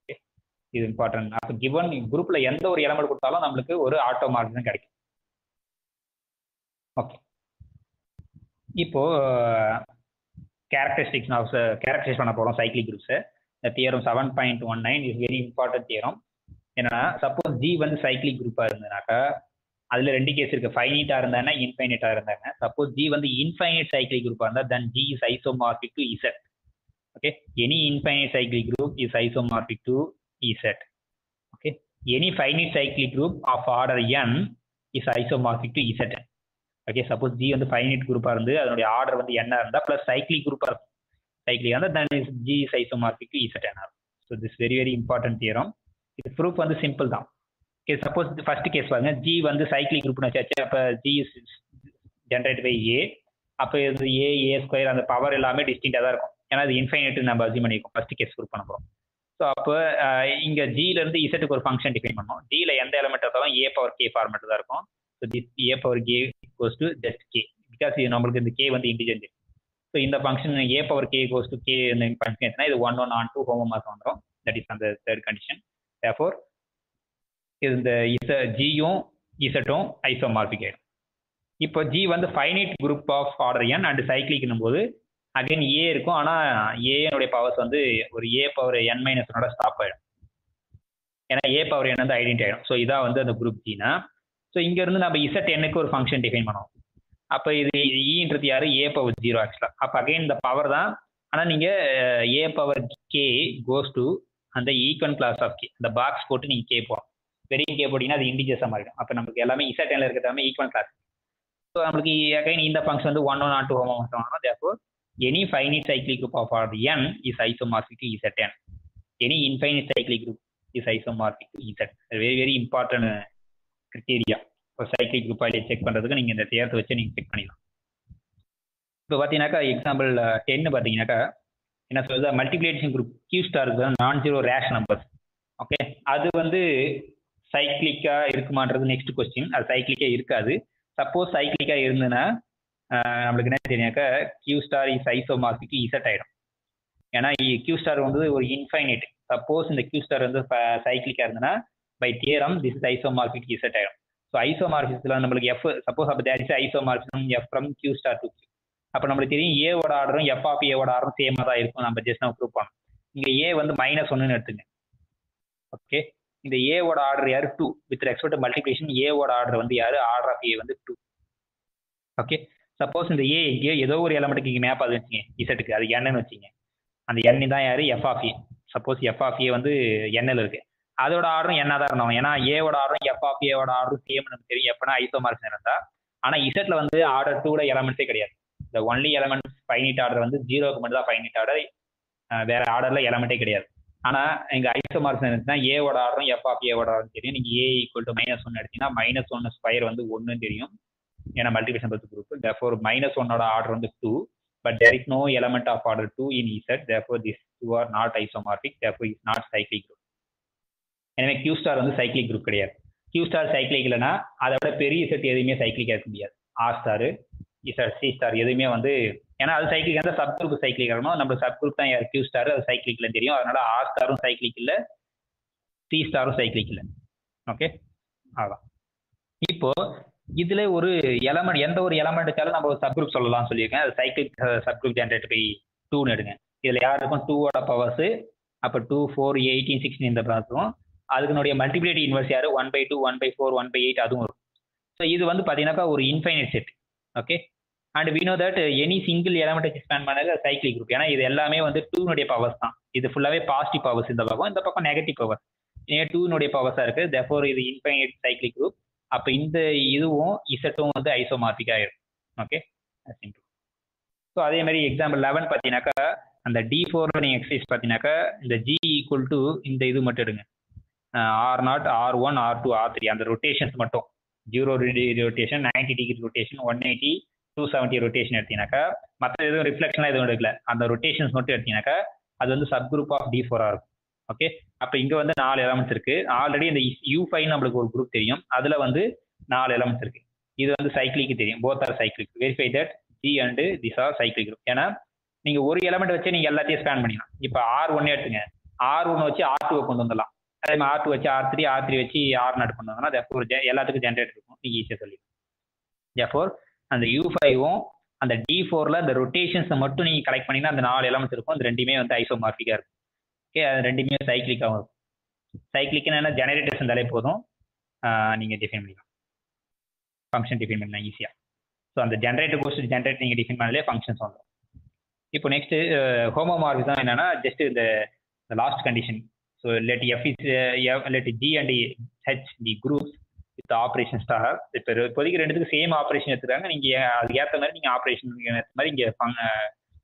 Okay, இது இம்பார்ட்டன்ட். அப்போ கிவன் குரூப்ல எந்த ஒரு எலமெண்ட் கொடுத்தாலும் நம்மளுக்கு ஒரு ஆட்டோமார்பிசம் கிடைக்கும். ஓகே, இப்போ கேரக்டரைஸ் பண்ண போகிறோம் சைக்ளிக் குரூப்ஸை. இந்த theorem 7.19 is very important theorem. ஏன்னா சப்போஸ் ஜி வந்து சைக்ளிக் குரூப்பாக இருந்ததுனாக்கா அதில் 2 கேஸ் இருக்கு. ஃபைனைட்டாக இருந்தாங்க, இன்ஃபைனைட்டாக இருந்தாங்க. சப்போஸ் ஜி வந்து இன்ஃபைனைட் சைக்ளிக் குரூப்பாக இருந்தால் then G is isomorphic to Z. Okay, any infinite cyclic group is isomorphic to Z. Okay, any finite cyclic group of order n is isomorphic to Z. Okay, suppose G வந்து finite குரூப்பாக இருந்து அதனுடைய order வந்து என்ன இருந்தால் plus cyclic குரூப்பாக இருக்கும், cyclic இருந்தால் then is G is isomorphic to Z என்ன. So this very very important theorem. இது ப்ரூஃப் வந்து சிம்பிள் தான். ஓகே, சப்போஸ் ஃபர்ஸ்ட் கேஸ் பாருங்க, ஜி வந்து சைக்ளிக் குரூப்னு வச்சாச்சு. அப்போ G is generate by A. அப்போ இது ஏ ஸ்கொயர் அந்த பவர் எல்லாமே டிஸ்டிங்காக தான் இருக்கும். ஏன்னா அது இன்ஃபைனைட் நம்ம அசியூம் பண்ணியிருக்கோம் ஃபர்ஸ்ட் கேஸ் ப்ரூஃப் பண்ண போகிறோம். ஸோ அப்போ இங்கே ஜியிலேருந்து இசட்டுக்கு ஒரு ஃபங்க்ஷன் டிஃபைன் பண்ணோம். ஜியில் எந்த எலமெண்ட் இருந்தாலும் ஏ பவர் கே ஃபார்மெட் தான் இருக்கும். So this A power K goes to just K, because இது நம்மளுக்கு இந்த கே வந்து இன்டிஜர். ஸோ இந்த function A power K goes to K இந்த ஃபங்க்ஷன் இது 1 1 on 2 ஹோமோமார்ஃப் வந்துடும். தட் இஸ் அந்த தேர்ட் கண்டிஷன். தேர்ஃபோர் இந்த ஜியும் இசட்டும் ஐசோமார்பிக் ஆகிடும். இப்போ ஜி வந்து finite group of order n and சைக்ளிக்னும் போது அகைன் ஏ இருக்கும். ஆனால் ஏனுடைய பவர்ஸ் வந்து ஒரு ஏ பவர் n - 1 ஸ்டாப் ஆகிடும். ஏன்னா ஏ பவர் n வந்து ஐடென்டி ஆகிடும். ஸோ இதான் வந்து அந்த குரூப் ஜினா. ஸோ இங்கேருந்து நம்ம இசட் என்னுக்கு ஒரு ஃபங்க்ஷன் டிஃபைன் பண்ணுவோம். அப்போ இது ஈன்றது யாரு? ஏ பவர் 0 ஆக்சுவலாக. அப்போ அகைன் இந்த பவர் தான். ஆனால் நீங்கள் ஏ பவர் கே கோஸ் டு அந்த ஈக்குவன் கிளாஸ் ஆஃப் கே, அந்த பாக்ஸ் போட்டு நீங்கள் கே போகணும். வெறும் கே போட்டிங்கன்னா அது இண்டிஜர்ஸாக மாறிடும். அப்போ நமக்கு எல்லாமே இசட் என்ல இருக்கிறது எல்லாமே ஈக்குவன் கிளாஸ். ஸோ நம்மளுக்கு அகைன் இந்த ஃபங்க்ஷன் வந்து 1 1 on 2 ஹோமோமார்ஃப் ஆகும். Therefore any finite cyclic group of order n is isomorphic to Z n. Any infinite cyclic group is isomorphic to Z. Very very important criteria. இப்போ cyclic group idea check பண்ணுறதுக்கு நீங்கள் இந்த தேர்த்தை வச்சு நீங்கள் check பண்ணிடலாம். இப்போ பார்த்தீங்கன்னாக்கா எக்ஸாம்பிள் 10 பார்த்தீங்கன்னாக்கா என்ன சொல்றது, மல்டிப்ளிகேஷன் குரூப் கியூ ஸ்டார் நான் ஜீரோ ரேஷ் நம்பர்ஸ். ஓகே, அது வந்து சைக்ளிக்காக இருக்குமான்றது நெக்ஸ்ட் கொஸ்டின். அது சைக்ளிக்காக இருக்காது. சப்போஸ் சைக்ளிக்காக இருந்ததுன்னா நம்மளுக்கு என்ன தெரியாக்கா Q star is isomorphic Z ஆகிடும். ஏன்னா கியூ ஸ்டார் வந்து ஒரு இன்ஃபைனைட். சப்போஸ் இந்த கியூ ஸ்டார் வந்து சைக்ளிக்காக இருந்ததுன்னா by theorem this is isomorphic Z ஆகிடும். ஸோ ஐசோமார்பிசத்தில் நம்மளுக்கு எஃப் சப்போஸ் அப்போ that is isomorphism F from Q star to Q. அப்போ நம்மளுக்கு தெரியும் ஏவோட ஆர்டரும் எஃப் ஆஃப் ஏவோட ஆர்டரும் சேமாக தான் இருக்கும். நம்ம ஜஸ்ட் நம்ம ப்ரூவ் பண்ணோம். இங்கே ஏ வந்து -1 எடுத்துங்க. ஓகே, இந்த ஏவோட ஆர்டர் யாரு? 2. வித் ரெஸ்பெக்ட் மல்டிப்ளிகேஷன் ஏவோட ஆர்டர் வந்து யாரு? ஆர்டர் ஆஃப் ஏ வந்து 2. ஓகே, சப்போஸ் இந்த ஏ எங்கேயோ ஏதோ ஒரு எலமெண்ட்டுக்கு இங்கே மேப் ஆகுது வச்சுங்க, இசட்டுக்கு அது என்னன்னு வச்சுங்க. அந்த என் தான் யாரு? F of A. Suppose F of ஏ வந்து என்னல இருக்கு, அதோட ஆர்டரும் என்ன தான் இருந்தோம். ஏன்னா ஏவோட ஆர்டரும் எஃப் ஆஃப் ஏவோட ஆர்டரும் சேம் நமக்கு தெரியும் எப்பனா ஐசோமார்பிசம் இருந்தா. ஆனால் இசட்ல வந்து ஆர்டர் 2ல எலமெண்ட்ஸே கிடையாது. இந்த ஒன்லி எலமெண்ட் ஃபைனைட் ஆர்டர் வந்து 0க்கு மட்டும் தான் ஃபைனைட் ஆர்டர், வேற ஆர்டர்ல எலமெண்ட்டே கிடையாது. ஆனால் இங்கே ஐசோமார்பிசம் இருந்துச்சுன்னா ஏவோட ஆர்டரும் எஃப் ஆஃப் ஏவோட ஆர்டரும் தெரியும். நீங்கள் ஏ ஈக்குவல் டு -1 எடுத்தீங்கன்னா -1 ஸ்கொயர் வந்து 1 தெரியும். ஏன்னா மல்டிபிகேஷன் பத்து குரூப். தேர்ஃபோர் -1ஓட ஆர்டர் வந்து 2, but there is no element of order 2 in Z. Therefore these two are not isomorphic. Therefore is not cyclic group. எனவே Q star வந்து cyclic group கிடையாது. Q star cyclic இல்லைன்னா அதை விட பெரிய set எதுவுமே சைக்கிளிக்காக இருக்க முடியாது. R star, C star எதுவுமே வந்து, ஏன்னா அது சைக்கிளிக் இருந்தால் சப் குரூப் சைக்கிளிக் ஆகணும். நம்ம சப் குரூப் தான் யார்? Q star, அது சைக்கிளிக்ல தெரியும். அதனால R ஸ்டாரும் சைக்கிளிக் இல்லை, C ஸ்டாரும் சைக்கிளிக் இல்லை. ஓகே, அதான். இப்போ இதுல ஒரு எலமெண்ட், எந்த ஒரு எலமெண்ட்டுக்காலும் நம்ம ஒரு சப் குரூப் சொல்லலாம் சொல்லியிருக்கேன். அது cyclic subgroup generate by 2ன்னு எடுங்க. இதுல யார் இருக்கும்? 2ஓட பவர்ஸ். அப்போ 2, 4, 18, 16 இந்த பார்த்துரும். அதுக்குனுடைய மல்டிபிலிட்டி இன்வெர்ஸ் யாரு? 1/2, 1/4, 1/8 அதுவும் இருக்கும். ஸோ இது வந்து பார்த்தீங்கன்னாக்கா ஒரு infinite set. Okay, and we know that any single element span பண்ணது சைக்கிளிக் குரூப். ஏன்னா இது எல்லாமே வந்து 2னுடைய பவர்ஸ் தான். இது ஃபுல்லாவே பாசிட்டிவ் பவர்ஸ் இந்த பக்கம் நெகட்டிவ் பவர். ஏன் 2னுடைய பவர்ஸா இருக்கு. தேர்ஃபோர் இது இன்ஃபைனைட் சைக்கிளிக் குரூப். அப்போ இந்த இதுவும் இசட்டும் வந்து ஐசோமார்பிக்கா இருக்கும். Okay, simple. ஸோ அதே மாதிரி எக்ஸாம்பிள் 11 பார்த்தீங்கன்னாக்கா அந்த D4 நீங்கள் எக்ஸசைஸ் பார்த்தீங்கன்னாக்கா இந்த G ஈக்குவல் டு இந்த இது மட்டும் எடுங்க. R0, R1, R2, R3 அந்த ரொட்டேஷன்ஸ் மட்டும் 0 ரொட்டேஷன், 90 டிகிரி ரொட்டேஷன், 180, 270 ரொட்டேஷன் எடுத்தீங்கன்னாக்கா மற்ற எதுவும் ரிஃப்ளெக்ஷன்லாம் எதுவும் எடுக்கல. அந்த ரொட்டேஷன்ஸ் மட்டும் எடுத்தீங்கன்னாக்கா அது வந்து சப் குரூப் ஆஃப் D4 இருக்கும். ஓகே, அப்போ இங்கே வந்து 4 எலமெண்ட்ஸ் இருக்கு. ஆல்ரெடி இந்த U5 நம்மளுக்கு ஒரு குரூப் தெரியும். அதில் வந்து 4 எலமெண்ட்ஸ் இருக்கு. இது வந்து சைக்கிளிக்கு தெரியும், both are cyclic. Verify that G and this are cyclic group. ஏன்னா நீங்க ஒரு எலமெண்ட் வச்சு நீங்க எல்லாத்தையும் ஸ்பேன் பண்ணிக்கலாம். இப்போ R1 எடுத்துங்க, R1 வச்சு R2 கொண்டு வந்துடலாம். அதே மாதிரி R2 வச்சு R3, R3 வச்சு R0 கொண்டு வந்தோம்னா therefore எல்லாத்துக்கும் ஜென்ரேட் இருக்கும், நீங்க ஈஸியாக சொல்லிடலாம். therefore அந்த U5ம் அந்த D4ல அந்த ரொட்டேஷன்ஸை மட்டும் நீங்க கலெக்ட் பண்ணீங்கன்னா அந்த 4 எலமெண்ட்ஸ் இருக்கும். அந்த ரெண்டுமே வந்து ஐசோமார்பிக்கா இருக்கும். ஓகே, அது ரெண்டுமே சைக்கிளிக்காகவும் இருக்கும். சைக்கிளிக்னா என்ன, ஜெனரேட்டர்ஸ் இருந்தாலே போதும், நீங்க டிஃபைன் பண்ணிக்கலாம், ஃபங்க்ஷன் டிஃபைன் பண்ணலாம் ஈஸியா. ஸோ அந்த ஜென்ரேட்டர் கோர்ஸ் ஜென்ரேட் நீங்க டிஃபைன் பண்ணாலே ஃபங்க்ஷன்ஸ் வந்துடும். இப்போ நெக்ஸ்ட் ஹோமோமார்பிசம் என்னன்னா ஜஸ்ட் இந்த last condition. So let F is let G and H the groups with operation star. இப்போ இப்போதைக்கு ரெண்டுத்துக்கு சேம் ஆப்ரேஷன் எடுத்துக்காங்க, நீங்க அதுக்கு ஏற்ற மாதிரி நீங்க ஆப்ரேஷன் ஏற்ற மாதிரி இங்கே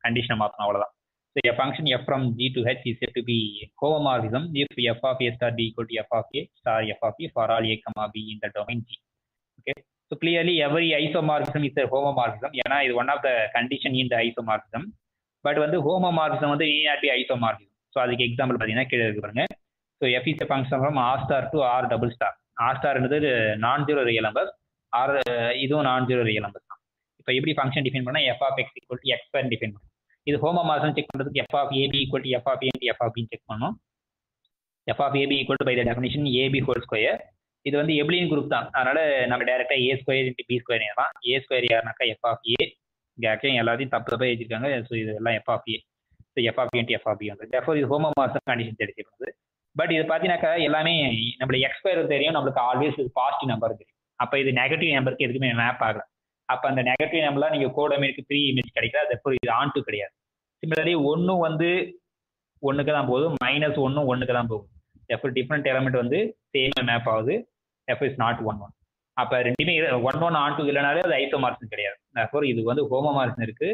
கண்டிஷனை மாற்றணும், அவ்வளோதான். So a function f from G to H is said to be homomorphism if f of A star B equal to f of A star f of A for all A comma B in the domain G. Okay, so clearly every isomorphism is a homomorphism. ஏன்னா இது one of the condition in the isomorphism. But வந்து homomorphism வந்து need not be isomorphism. So அதுக்கு example பார்த்தீங்கன்னா கீழே இருக்கு பாருங்க. So f is a function from R star to R double star. R star என்பது நான் ஜீரோ ரியல் நம்பர், R இதுவும் நான் ஜீரோ ரியல் நம்பர் தான். இப்போ எப்படி ஃபங்க்ஷன் டிஃபைன் பண்ணால் f of x equal to x square define பண்ணும். இது ஹோமோமார்பிசம் செக் பண்றதுக்கு f of AB equal to f of A and f of B check பண்ணணும். f of AB equal to by the definition AB whole square. இது வந்து எப்ளியன் group தான், அதனால நம்ம டைரக்டா A square into B square ஏறலாம். A square யாருனாக்கா f of A. இங்க ஆக்சுவலி எல்லாத்தையும் தப்பு எழுதிருக்காங்க. ஸோ இது எல்லாம் f of A. So f of A and f of B வந்து therefore இது ஹோமோமார்பிசம் கண்டிஷன் தெரிஞ்சுக்கிறது. பட் இது பார்த்தீங்கன்னாக்கா எல்லாமே நம்மளுக்கு x ஸ்கொயர் தெரியும், நம்மளுக்கு ஆல்வேஸ் இது பாசிட்டிவ் நம்பர் தெரியும். அப்போ இது நெகட்டிவ் நம்பருக்கு எதுக்குமே மேப் ஆகல. அப்போ அந்த நெகட்டிவ் நம்பர்லாம் நீங்கள் கோடமேருக்கு ப்ரீ இமேஜ் கிடைக்காது, therefore இது ஆன்2 கிடையாது. சிமிலர்லி 1 வந்து 1க்கு தான் போகுது, -1 1க்கு தான் போகுது. therefore டிஃப்ரெண்ட் எலமெண்ட் வந்து சேம் மேப் ஆகுது, therefore இஸ் நாட் 1 1. அப்போ ரெண்டுமே 1 1 ஆன்2 இல்லைனாலே அது ஐசோமார்பிசம் கிடையாது. therefore இது வந்து ஹோமோமார்பிசம் இருக்கு,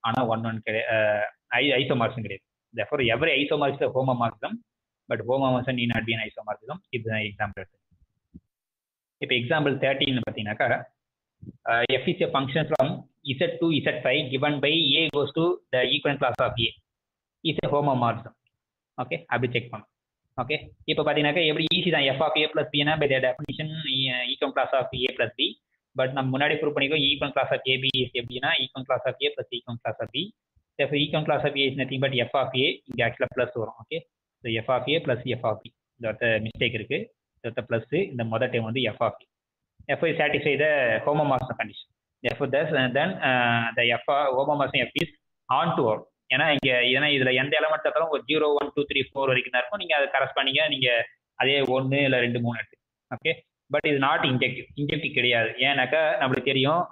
ஆனால் 1 1 கிடையாது, ஐசோமார்பிசம் கிடையாது. therefore every isomorphism is a homomorphism, but homomorphism need not be an isomorphism. இதுதான் எக்ஸாம்பிள். இப்போ எக்ஸாம்பிள் 13 பார்த்தீங்கன்னாக்கா f is a function from z to z5 given by a goes to the equivalent class of A is a homomorphism. Okay, அப்படி check பண்ணும். Okay, இப்போ பார்த்தீங்கன்னாக்கா எப்படி easy தான், f of A plus B by the definition equivalent class of A plus B. But நம்ம முன்னாடி prove பண்ணிக்கோ equivalent class of AB is எப்படின்னா equivalent class of A plus equivalent class of B. therefore equivalent class of A is nothing but f of A. இங்கே ஆக்சுவலாக plus வரும். Okay, so f of A plus f of B. இந்த mistake இருக்கு, இந்த plus இந்த முதல் time வந்து f of A. therefore satisfy the homomorphism condition. therefore thus then the f homomorphism f is on to R. ஏன்னா இதுல எந்த element தட்டாலும் ஒரு 0 1 2 3 4 வரைக்கும் தான் இருக்கும். நீங்க அதை கரஸ்பாண்டிங்கா நீங்க அதே 1 இல்லை 2 3 எடுத்து. ஓகே, பட் இது நாட் இன்ஜெக்டிவ் கிடையாது. ஏன்னாக்கா நம்மளுக்கு தெரியும்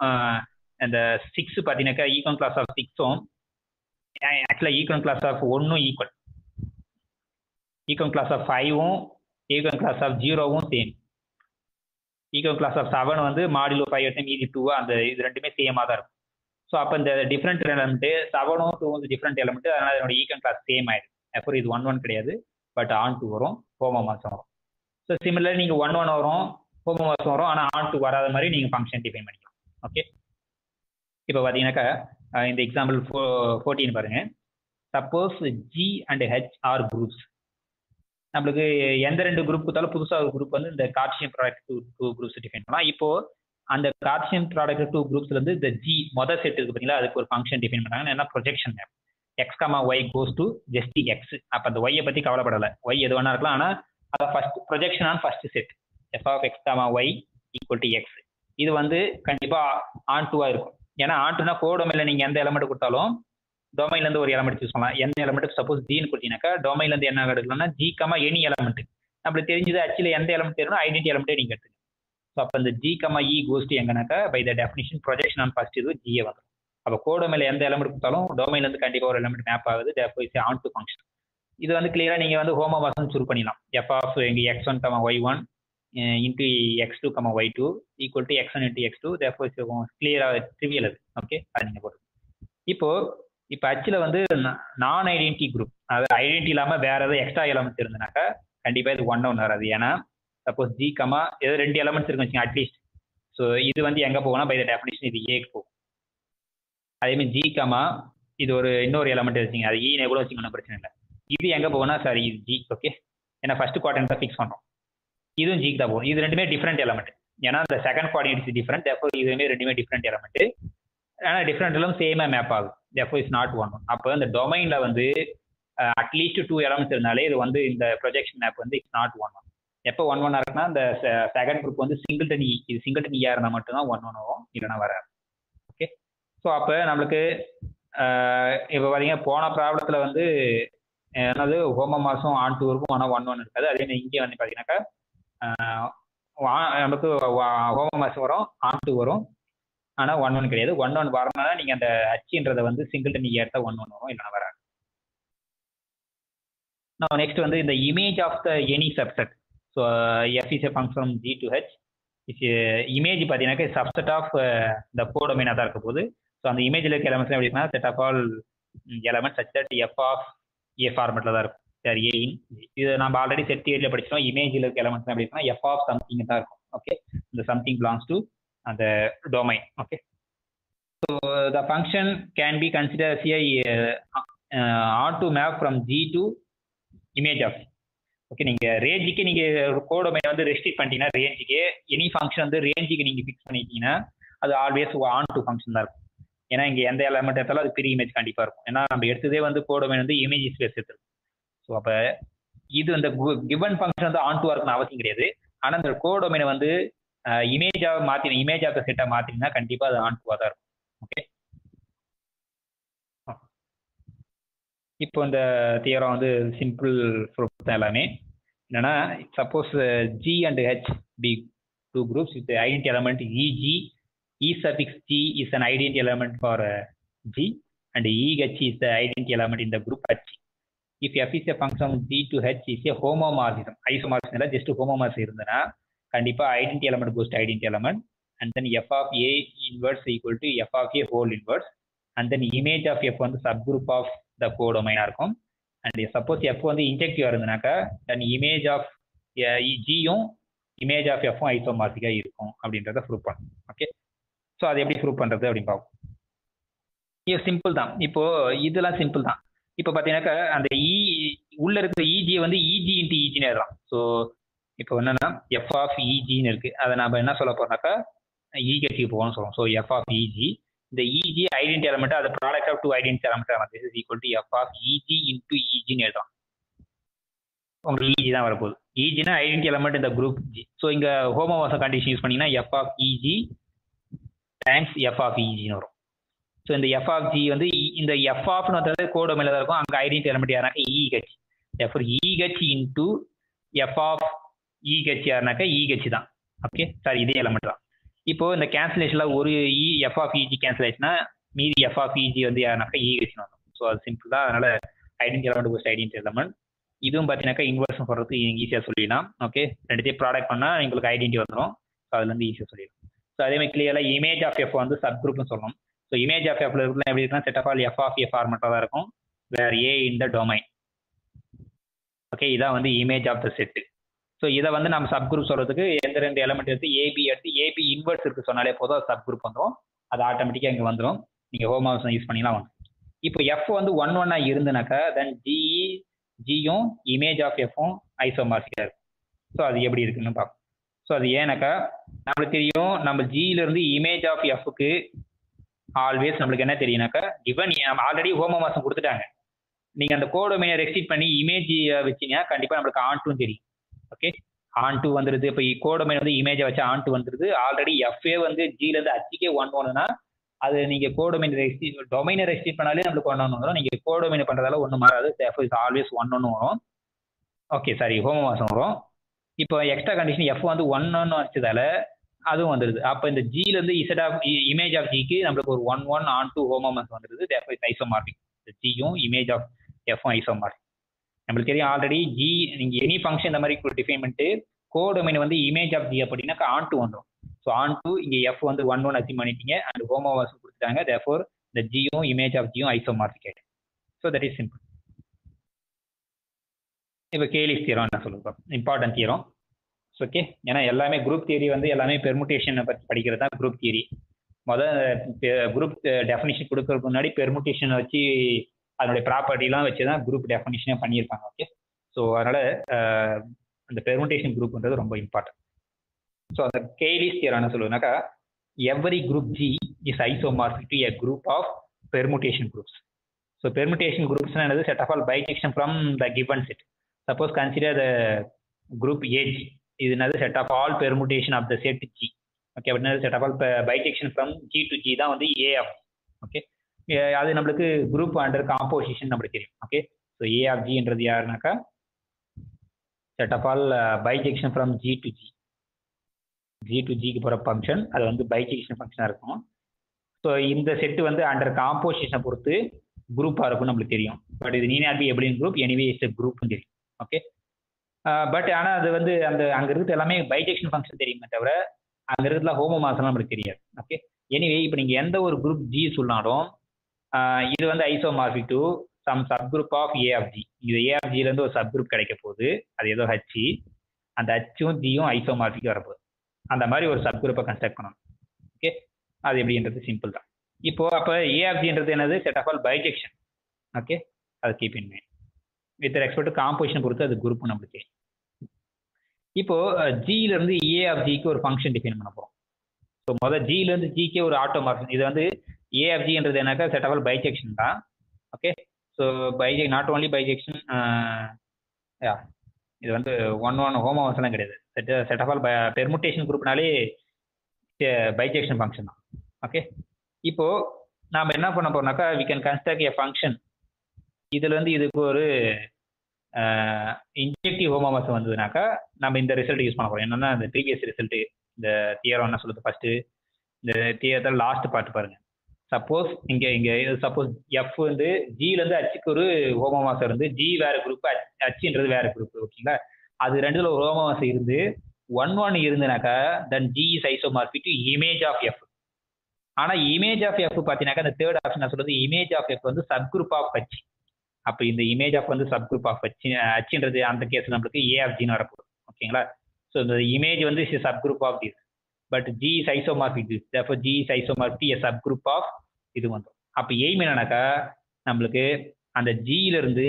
அந்த 6 பார்த்தீங்கன்னாக்கா ஈக்குவல் கிளாஸ் ஆஃப் 6ம் ஆக்சுவலாக ஈக்குவல் கிளாஸ் ஆஃப் 1ம் ஈக்குவல் கிளாஸ் ஆஃப் 5ம் ஈக்குவல் கிளாஸ் ஆஃப் 0வும் சேம். ஈக்குவல் கிளாஸ் ஆஃப் 7 வந்து மாடுலோ 5 எடுத்து மீதி 2 அந்த இது ரெண்டுமே சேமாக தான் இருக்கும். ஸோ அப்போ இந்த டிஃப்ரெண்ட் எலமெண்ட் 7ம் 2 வந்து டிஃப்ரெண்ட் எலமெண்ட், அதனால அதனோட ஈக்குவல் கிளாஸ் சேம் ஆயிடும். அப்புறம் இது 1 1 கிடையாது, பட் on2 வரும், ஹோமோமார்பிசம் வரும். ஸோ சிமிலர் நீங்கள் 1 1 வரும், ஹோமோமார்பிசம் வரும், ஆனால் on2 வராத மாதிரி நீங்கள் ஃபங்க்ஷன் டிஃபைன் பண்ணிக்கலாம். ஓகே, இப்போ பார்த்தீங்கன்னாக்கா இந்த எக்ஸாம்பிள் 14 பாருங்க. Suppose G and H are groups. நம்மளுக்கு எந்த 2 குரூப் கொடுத்தாலும் புதுசாக ஒரு குரூப் வந்து இந்த கார்டீசியன் ப்ராடக்ட் 2 குரூப்ஸ் டிஃபைன் பண்ணலாம். இப்போ அந்த கார்டீசியன் ப்ராடக்ட் 2 குரூப்ஸ்ல இருந்து இந்த G மொதல் செட் இருக்கு பார்த்தீங்களா, அதுக்கு ஒரு ஃபங்க்ஷன் டிஃபைன் பண்ணாங்க. என்ன projection map x, y goes to just x. அப்போ அந்த y பற்றி கவலைப்படலை, y எது வேணா இருக்கலாம், ஆனால் அதை first projection on first set f of x, y equal to x. இது வந்து கண்டிப்பாக on2 இருக்கும். ஏன்னா on2னா கோடொமைனில் நீங்கள் எந்த எலமெண்ட் கொடுத்தாலும் டொமைன்லேருந்து ஒரு எலமெண்ட் சூஸ் பண்ணலாம். எந்த எலமெண்ட் சப்போஸ் ஜின்னு கொடுத்தீங்கன்னாக்கா டொமைன்லேருந்து என்ன எடுக்கலாம்னா G, எனி எலமெண்ட். நம்மளுக்கு தெரிஞ்சது ஆக்சுவலி எந்த எலமெண்ட் தெரியும், ஐடென்டி எலமெண்ட்டே நீங்கள் எடுத்துக்கணும். ஸோ அப்போ இந்த G, E கோஸ் டு எங்கனாக்கா by the definition projection on first இது ஜிஏ வந்துடும். அப்போ கோடொமைனில் எந்த எலமெண்ட் கொடுத்தாலும் டொமைன்லேருந்து கண்டிப்பாக ஒரு எலமெண்ட் மேப் ஆகுது, therefore இஸ் on2 ஃபங்க்ஷன். இது வந்து கிளியராக நீங்கள் வந்து ஹோமோமார்பிசம் சூஸ் பண்ணிடலாம். f of எங்கள் x1, y1 into x2, y2 equal to x1 into x2, therefore கிளியராக ட்ரிவியல் அது. ஓகே, அது நீங்கள் போட்டு இப்போ ஆக்சுவலாக வந்து நான் ஐடென்டி குரூப், அதாவது ஐடென்டி இல்லாமல் வேற ஏதாவது எக்ஸ்ட்ரா எலமெண்ட் இருந்ததுனாக்கா கண்டிப்பாக இது 1 1 வராது. ஏன்னா சப்போஸ் G, ஏதோ 2 எலமெண்ட்ஸ் இருக்குன்னு வச்சுங்க அட்லீஸ்ட். ஸோ இது வந்து எங்கே போகும்னா பை த டெஃபினிஷன் இது ஏக்கு போகும். அதேமாதிரி G, இது ஒரு இன்னொரு எலமெண்ட் வச்சுங்க, அது ஈ கூட வச்சுங்க, ஒன்றும் பிரச்சனை இல்லை. இது எங்கே போகும்னா சாரி இது G. ஓகே, ஏன்னா ஃபர்ஸ்ட் குவாட்ரண்ட் தான் ஃபிக்ஸ் பண்ணுறோம், இதுவும் ஜிக்கு தான் போகும். இது ரெண்டுமே டிஃப்ரெண்ட் எலமெண்ட். ஏன்னா அந்த second coordinate is different, therefore இதுவுமே ரெண்டுமே டிஃப்ரெண்ட் எலமெண்ட். ஆனால் டிஃப்ரெண்ட் எல்லாம் சேமாக மேப் ஆகும், therefore is not one one. அப்போ இந்த டொமைனில் வந்து அட்லீஸ்ட் 2 எலமெண்ட்ஸ் இருந்தாலே இது வந்து இந்த ப்ரொஜெக்ஷன் மேப் வந்து இட்ஸ் நாட் ஒன் ஒன். எப்போ ஒன் ஒன்னாக இருக்குன்னா இந்த செகண்ட் குரூப் வந்து சிங்கிள்டன் இது சிங்கிள்டன் ஈயாக இருந்தால் மட்டும்தான் ஒன் ஒன் ஆகும், இல்லைன்னா வராது. ஓகே, ஸோ அப்போ நம்மளுக்கு இப்போ பார்த்தீங்கன்னா போன ப்ராப்ளத்தில் வந்து என்னது ஹோமோமார்ஃபம் ஆன் டூ இருக்கும், ஆனால் ஒன் ஒன் இருக்காது. அதே மாதிரி இங்கே வந்து பார்த்தீங்கன்னாக்கா நமக்கு ஹோமோமார்ஃபம் வரும், ஆன் டூ வரும், ஆனால் ஒன் ஒன் கிடையாது. ஒன் ஒன் வரணும்னா நீங்கள் அந்த ஹச்ன்றதை வந்து சிங்கிள்டன் ஈயாக எடுத்தால் ஒன் ஒன் வரும், இல்லைன்னா வராது. Now next வந்து இந்த image of the any subset. So f is a function from G to H. Image பார்த்தீங்கன்னாக்க subset of the codomain தான் இருக்க போகுது. ஸோ அந்த இமேஜில் இருக்க எலமெண்ட்ஸ் எப்படி இருக்குன்னா set of all elements such that f of a ஃபார்மெட்டில் தான் இருக்கும். சரி, a in இது நம்ம ஆல்ரெடி செட் தியரியில் படிச்சிட்டோம். இமேஜில் இருக்க எலமெண்ட்ஸ் எப்படி இருக்குன்னா f of something தான் இருக்கும். ஓகே, இந்த something belongs to அந்த domain. Okay, so the function can be considered as a onto map from G to image of. Okay, நீங்கள் ரேஞ்சுக்கு நீங்கள் கோடொமைன் வந்து ரெஸ்ட்ரிக்ட் பண்ணிட்டீங்கன்னா ரேஞ்சுக்கு எனி ஃபங்க்ஷன் வந்து ரேஞ்சுக்கு நீங்கள் ஃபிக்ஸ் பண்ணிட்டீங்கன்னா அது ஆல்வேஸ் ஆன் டு ஃபங்க்ஷன் தான் இருக்கும். ஏன்னா இங்கே எந்த எலமெண்ட் எடுத்தாலும் அது பெரிய இமேஜ் கண்டிப்பாக இருக்கும். ஏன்னா நம்ம எடுத்ததே வந்து கோடொமைன் வந்து இமேஜ் ஸ்பேஸ் எடுத்துருக்கும். ஸோ அப்போ இது இந்த கிவன் ஃபங்க்ஷன் வந்து ஆன் டூவாக இருக்குன்னு அவசியம் கிடையாது. ஆனால் இந்த கோடொமைனை வந்து இமேஜாக மாற்றின இமேஜ் ஆஃப் த செட்டாக மாற்றினீங்கன்னா கண்டிப்பாக அது ஆன் டூவாக தான் இருக்கும். ஓகே, இப்போ இந்த தியரம் வந்து சிம்பிள் ப்ரூஃப் தான் எல்லாமே. என்னன்னா suppose G and H be two groups with the identity element EG, E suffix G is an identity element for G and EH is the identity element in the group H. If F is a function G to H is a homomorphism, isomorphism இல்லை just homomorphism இருந்ததுன்னா கண்டிப்பாக identity element goes to identity element and then F of A inverse equal to F of A whole inverse and then image of F வந்து subgroup of the codomain இருக்கும். And suppose F வந்து injective இருந்ததுனாக்கா then image of ஜியும் image of எஃப்பும் ஐசோமார்பிக்காக இருக்கும் அப்படின்றத prove பண்ணும். ஓகே, ஸோ அது எப்படி ப்ரூவ் பண்ணுறது அப்படின்னு பார்ப்போம். இது சிம்பிள் தான். இப்போ இதெல்லாம் சிம்பிள் தான். இப்போ பார்த்தீங்கன்னாக்கா அந்த உள்ள இருக்கிற இஜியை வந்து இஜி இன்ட்டு இஜின்னு எழுதலாம். ஸோ இப்போ என்னன்னா எஃப் ஆஃப் இஜின்னு இருக்கு, அதை நம்ம என்ன சொல்ல போறோம்னாக்கா இகேக்கு போகணும்னு சொல்லுவோம். ஸோ எஃப் ஆஃப் இஜி, இந்த இஜி ஐடென்டி எலமெண்ட் அது product of two identity element this is equal to F of EG into இஜின்னு எழுதலாம். உங்களுக்கு இஜி தான் வரப்போகுது. இஜினா ஐடென்டி எலமெண்ட் இந்த குரூப் ஜி. ஸோ இங்கே ஹோமோமார்ஃபம் கண்டிஷன் யூஸ் பண்ணீங்கன்னா F of EG times F of இஜின்னு வரும். ஸோ இந்த எஃப் ஆஃப் ஜி வந்து இந்த எஃப் ஆஃப்னு வந்து கோடொமைன்ல தான் இருக்கும். அங்கே ஐடென்டி எலமெண்ட் யாருனாக்கா EH. F EH into F of EH யாருனாக்கா இஹெச் தான். ஓகே சார், இதே எலமெண்ட் தான். இப்போ இந்த கேன்சலேஷன்ல ஒரு எஃப் ஆஃப் இஜி கேன்சல் ஆயிடுச்சுன்னா மீதி எஃப் ஆஃப் இஜி வந்து யாருனாக்கா இஹெச் வரும். ஸோ அது சிம்பிள் தான். அதனால identity element post identity element. இதுவும் பார்த்தீங்கன்னாக்கா இன்வர்ஸ் போடுறதுக்கு ஈஸியாக சொல்லிடலாம். ஓகே, ரெண்டுத்தையும் ப்ராடக்ட் பண்ணால் உங்களுக்கு ஐடென்டி வந்துடும். ஸோ அதுலேருந்து ஈஸியாக சொல்லிடலாம். ஸோ அதே மாதிரி கிளியராக இமேஜ் ஆஃப் எஃப் வந்து சப் குரூப்னு சொல்லணும். ஸோ இமேஜ் ஆஃப் எஃப்ல இருக்குன்னா எப்படி இருக்குன்னா set of all F of A ஃபார்மெட்டாக தான் இருக்கும், வேர் ஏ இன் த டொமைன். ஓகே, இதான் வந்து image of the set. So இதை வந்து நம்ம சப் குரூப் சொல்றதுக்கு எந்த ரெண்டு எலமெண்ட் எடுத்து ஏபி இன்வெர்ஸ் இருக்கு சொன்னாலே போதும், அது சப் குரூப் வந்துடும். அது ஆட்டோமேட்டிக்காக இங்கே வந்துடும். நீங்கள் ஹோமோமார்ஃபிசம் யூஸ் பண்ணிலாம் வந்து. இப்போ எஃப் வந்து ஒன் ஒன்னா இருந்துனாக்கா தென் ஜியும் இமேஜ் ஆஃப் எஃப்பும் ஐசோமார்பிக்காக இருக்கும். ஸோ அது எப்படி இருக்குன்னு பார்ப்போம். ஸோ அது ஏன்னாக்கா நம்மளுக்கு தெரியும், நம்ம ஜியிலிருந்து இமேஜ் ஆஃப் எஃப்க்கு ஆல்வேஸ் நம்மளுக்கு என்ன தெரியும்னாக்கா கிவன் நம்ம ஆல்ரெடி ஹோமோமார்ஃபிசம் கொடுத்துட்டாங்க. நீங்கள் அந்த கோடொமைனை ரெஸ்ட்ரிக்ட் பண்ணி இமேஜ் வச்சிங்கன்னா கண்டிப்பாக நம்மளுக்கு ஆன்ட்டும் தெரியும். ஓகே, ஆன்ட்டு வந்துருது. இப்போ கோடொமைன் வந்து இமேஜை வச்சு ஆன்ட்டு வந்துருது. ஆல்ரெடி எஃப்ஏ வந்து ஜிலேருந்து ஹச்சுக்கே ஒன் ஒன்றுனா அது நீங்கள் கோடொமைன் டொமைனை ரெஸ்ட்ரிக்ட் பண்ணாலே நம்மளுக்கு ஒன் ஒன்று வரும். நீங்கள் கோடொமைன் பண்ணுறதால ஒன்றும் மாறாது. எஃப் இஸ் ஆல்வேஸ் ஒன் ஒன்று வரும். ஓகே, சாரி ஹோமோமார்ஃபிசம் வரும். இப்போ எக்ஸ்ட்ரா கண்டிஷன் எஃப் வந்து ஒன் ஒன்று வச்சதால அதுவும் வந்துடுது. அப்போ இந்த ஜிலேருந்து இசட் ஆஃப் இமேஜ் ஆஃப் ஜிக்கு நம்மளுக்கு ஒரு one one onto homomorphism வந்துடுது. F is isomorphic. ஜியும் இமேஜ் ஆஃப் எஃப்பும் ஐசோமார்பிக். நம்மளுக்கு தெரியும் ஆல்ரெடி ஜி நீங்கள் எனி ஃபங்க்ஷன் இந்த மாதிரி டிஃபைன் பண்ணிட்டு கோடொமைன் வந்து இமேஜ் ஆஃப் ஜி அப்படின்னாக்கா ஆன்ட்டு வந்துடும். ஸோ ஆன்ட்டு இங்கே எஃப் வந்து ஒன் ஒன் அச்சீவ் பண்ணிட்டீங்க அண்ட் ஹோமோமார்ஃபிசம் கொடுத்துட்டாங்க. தேர்ஃபோர் இந்த ஜியும் இமேஜ் ஆஃப் ஜியும் ஐசோமார்பிக் ஆகிடும். So that is simple. இப்போ கேலிஸ் தியரம் என்ன சொல்லுவோம், இம்பார்ட்டன்ட் தியரம். ஓகே, ஏன்னா எல்லாமே குரூப் தியரி வந்து எல்லாமே பெர்முட்டேஷனை பற்றி படிக்கிறது தான் குரூப் தியரி. குரூப் டெஃபினிஷன் கொடுக்கறதுக்கு முன்னாடி பெர்முட்டேஷனை வச்சு அதனுடைய ப்ராப்பர்ட்டிலாம் வச்சு தான் குரூப் டெஃபினிஷனே பண்ணியிருப்பாங்க. ஓகே, ஸோ அதனால் அந்த பெர்முட்டேஷன் குரூப்ன்றது ரொம்ப இம்பார்ட்டன்ட். ஸோ அந்த கேலிஸ் தியரம் என்ன சொல்லுதுனாக்கா every group G is isomorphic to a group of permutation groups. So permutation குரூப்ஸ்னா என்னது? Set of all bijection from the given set. Suppose consider the group AG, இது என்னது? Set of all permutation of the set G. Okay, அப்படின்னா set of all bijection from G to G தான் வந்து ஏ of. Okay, அது நம்மளுக்கு group under composition நம்மளுக்கு தெரியும். Okay, so A of ஜின்றது யாருனாக்கா set of all bijection from G to G. G to ஜிக்கு போகிற ஃபங்க்ஷன் அது வந்து பைஜெக்ஷன் ஃபங்க்ஷனாக இருக்கும். ஸோ இந்த செட்டு வந்து அண்டர் காம்போசிஷனை பொறுத்து குரூப்பாக இருக்கும்னு நம்மளுக்கு தெரியும். பட் இது need not be abelian group, anyway it's குரூப்னு தெரியும். ஓகே, பட் ஆனால் அது வந்து அந்த அங்கே இருக்கிறது எல்லாமே பைஜெக்ஷன் ஃபங்க்ஷன் தெரியுமே தவிர அங்கே இருக்கிறதுல ஹோமோமார்ஃபிசம் நம்மளுக்கு தெரியாது. ஓகே, எனிவே இப்போ நீங்கள் எந்த ஒரு குரூப் ஜி சொன்னாலும் இது வந்து isomorphic to some subgroup of A of G. இது ஏ ஆஃப் ஜிலேருந்து ஒரு சப் குரூப் கிடைக்க போகுது, அது ஏதோ ஹச்சி, அந்த ஹச்சும் ஜியும் ஐசோமார்பிக் வரப்போகுது. அந்த மாதிரி ஒரு சப் குரூப்பை கன்ஸ்ட்ரக்ட் பண்ணணும். ஓகே, அது எப்படின்றது சிம்பிள் தான். இப்போ அப்போ ஏ ஆஃப் ஜின்றது என்னது? Set of all bijection. Okay, அதை keep in mind. With respect to composition பொறுத்து அது குரூப் நம்மளுக்கு. இப்போ ஜியிலேருந்து ஏ ஆஃப் ஜிக்கு ஒரு ஃபங்க்ஷன் டிஃபைன் பண்ண போகிறோம். ஸோ முதல் ஜியிலேருந்து ஜிக்கே ஒரு ஆட்டோமார்ஃபிசம். இது வந்து ஏ ஆஃப் ஜின்றது என்னக்கா செட் ஆஃப் ஆல் பைஜெக்ஷன் தான். Okay, so not only bijection, இது வந்து ஒன் ஹோமோமார்ஃபிசம்லாம் கிடையாது. செட் ஆஃப் ஆல் பெர்முட்டேஷன் குரூப்னாலே பைஜெக்ஷன் ஃபங்க்ஷன் தான். ஓகே, இப்போ நாம் என்ன பண்ண போறோம்னாக்கா we can construct a function. இதுல இருந்து இதுக்கு ஒரு இன்ஜெக்டிவ் ஹோமோமார்ஃபிசம் வந்ததுனாக்கா நம்ம இந்த ரிசல்ட் யூஸ் பண்ண போறோம். என்னன்னா இந்த ப்ரீவியஸ் ரிசல்ட், இந்த தியரம் என்ன சொல்லுது? ஃபர்ஸ்ட் இந்த தியரத்தில் லாஸ்ட் பார்ட் பாருங்க. சப்போஸ் இங்க சப்போஸ் எஃப் வந்து ஜில இருந்து ஹச்சுக்கு ஒரு ஹோமோமார்ஃபிசம் இருந்து ஜி வேற குரூப், ஹச்ன்றது வேற குரூப். ஓகேங்களா, அது ரெண்டுல ஒரு ஹோமோமார்ஃபிசம் இருந்து 1 இருந்துனாக்கா then G is isomorphic to image of f. ஆனா இமேஜ் ஆஃப் எஃப் பாத்தீங்கன்னாக்கா இந்த தேர்ட் ஆப்ஷன் சொல்றது இமேஜ் ஆஃப் எஃப் வந்து சப் குரூப் ஆஃப் ஹச். அப்போ இந்த இமேஜ் ஆஃப் வந்து சப் குரூப் ஆஃப் ஹச்ன்றது அந்த கேஸ் நம்மளுக்கு ஏ ஆஃப் ஜின்னு வரப்போகுது. ஓகேங்களா, ஸோ இந்த இமேஜ் வந்து subgroup of this, but G is isomorphic this, therefore G is isomorphic a subgroup of இது வந்துடும். அப்போ எய்ம் என்னன்னாக்கா நம்மளுக்கு அந்த ஜியில இருந்து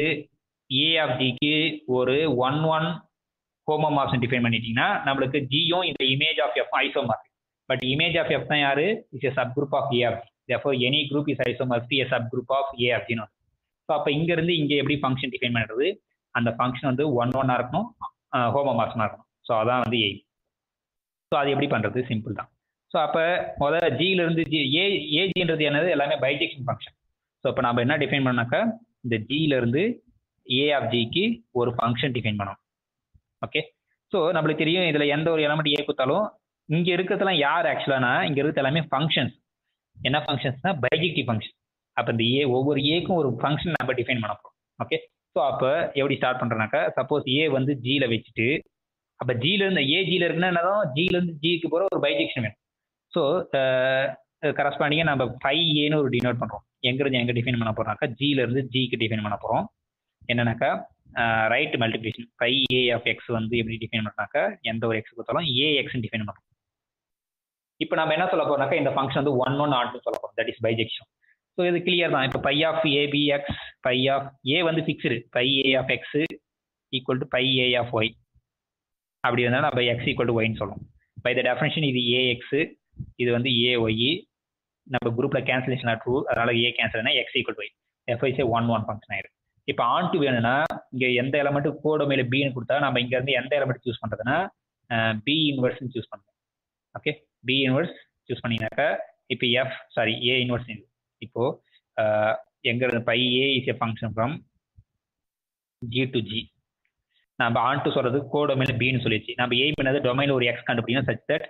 ஏ ஆஃப் ஜிக்கு ஒரு 1 ஹோமோமார்ஃபிசம் டிஃபைன் பண்ணிட்டீங்கன்னா நம்மளுக்கு ஜியும் இந்த image of F isomorphic. But image of F தான் யாரு? Is a subgroup of A of G. therefore any group is isomorphic a subgroup of A of ஜின்னு. ஸோ அப்போ இங்கேருந்து இங்கே எப்படி ஃபங்க்ஷன் டிஃபைன் பண்ணுறது? அந்த ஃபங்க்ஷன் வந்து 1 இருக்கணும், ஹோமோமார்ஃபிசமாக இருக்கணும். ஸோ அதான் வந்து எய்ம். ஸோ அது எப்படி பண்ணுறது? சிம்பிள் தான். ஸோ அப்போ முதல்ல ஜியிலேருந்து ஏஜின்றது என்னது? எல்லாமே பைஜெக்ஷன் ஃபங்க்ஷன். ஸோ இப்போ நம்ம என்ன டிஃபைன் பண்ணாக்கா இந்த ஜியிலேருந்து ஏ ஆஃப் ஜிக்கு ஒரு ஃபங்க்ஷன் டிஃபைன் பண்ணணும். ஓகே, ஸோ நம்மளுக்கு தெரியும் இதில் எந்த ஒரு எலமெண்ட் ஏ கொடுத்தாலும் இங்கே இருக்கிறதுலாம் யார் ஆக்சுவலானா இங்கே இருக்கிறது எல்லாமே ஃபங்க்ஷன்ஸ். என்ன ஃபங்க்ஷன்ஸ்னா பைஜெக்டிவ் ஃபங்க்ஷன். அப்போ இந்த ஒவ்வொரு ஏக்கும் ஒரு ஃபங்க்ஷன் நம்ம டிஃபைன் பண்ண போகிறோம். ஓகே, ஸோ அப்போ எப்படி ஸ்டார்ட் பண்ணுறோன்னாக்கா சப்போஸ் ஏ வந்து ஜியில் வச்சுட்டு அப்போ ஜியிலேருந்து ஜியில் இருக்குன்னா என்னதான் ஜியிலேருந்து ஜிக்கு போகிற ஒரு பைஜெக்ஷன் வேணும். ஸோ கரஸ்பாண்டிங்காக நம்ம 5ஏன்னு ஒரு டினோட் பண்ணுறோம். எங்கேருந்து எங்கே டிஃபைன் பண்ண போகிறோம்னாக்கா ஜியிலேருந்து ஜிக்கு டிஃபைன் பண்ண போகிறோம். என்னன்னாக்கா right multiplication 5a of x வந்து எப்படி டிஃபைன் பண்ணாக்கா எந்த ஒரு எக்ஸ் கொடுத்தாலும் ஏஎக்ஸ்ன்னு டிஃபைன் பண்ணுறோம். இப்போ நம்ம என்ன சொல்ல போறோம்னாக்கா இந்த ஃபங்க்ஷன் வந்து 1 ஆன்ட்டு சொல்ல போகிறோம். That is bijection. ஸோ இது கிளியர் தான். இப்போ phi of a x, phi of ஏ வந்து fixed, phi a of X equal to phi a of y. அப்படி இருந்தாலும் நம்ம எக்ஸ் ஈக்குவல் டு ஒய்ன்னு சொல்லணும். பை த டெஃபினேஷன் இது ஏஎக்ஸ், இது வந்து ஏஒய். நம்ம குரூப்பில் கேன்சலேஷன் ஆர் ட்ரூ, அதனால ஏ கேன்சல்னா x equal to y. F is a 1 function ஆயிடும். இப்போ ஆன்ட்டு வேணும்னா இங்கே எந்த எலமெண்ட் கோடமையில பின்னு கொடுத்தா நம்ம இங்கேருந்து எந்த எலமெண்ட் சூஸ் பண்ணுறதுன்னா பி இன்வெர்ஸ்ன்னு சூஸ் பண்ணுறோம். ஓகே, பி இன்வெர்ஸ் சூஸ் பண்ணிங்கனாக்கா இப்போ ஏ இன்வெர்ஸ். இப்போ எங்கிறது phi a is a function from G to G. நம்ம ஆன்ட்டு சொல்றது கோடமையில பின்னு சொல்லிடுச்சு. நம்ம எய்ம் பண்ணது டொமைனில் ஒரு எக்ஸ் கண்டுபிடிக்கணும் such that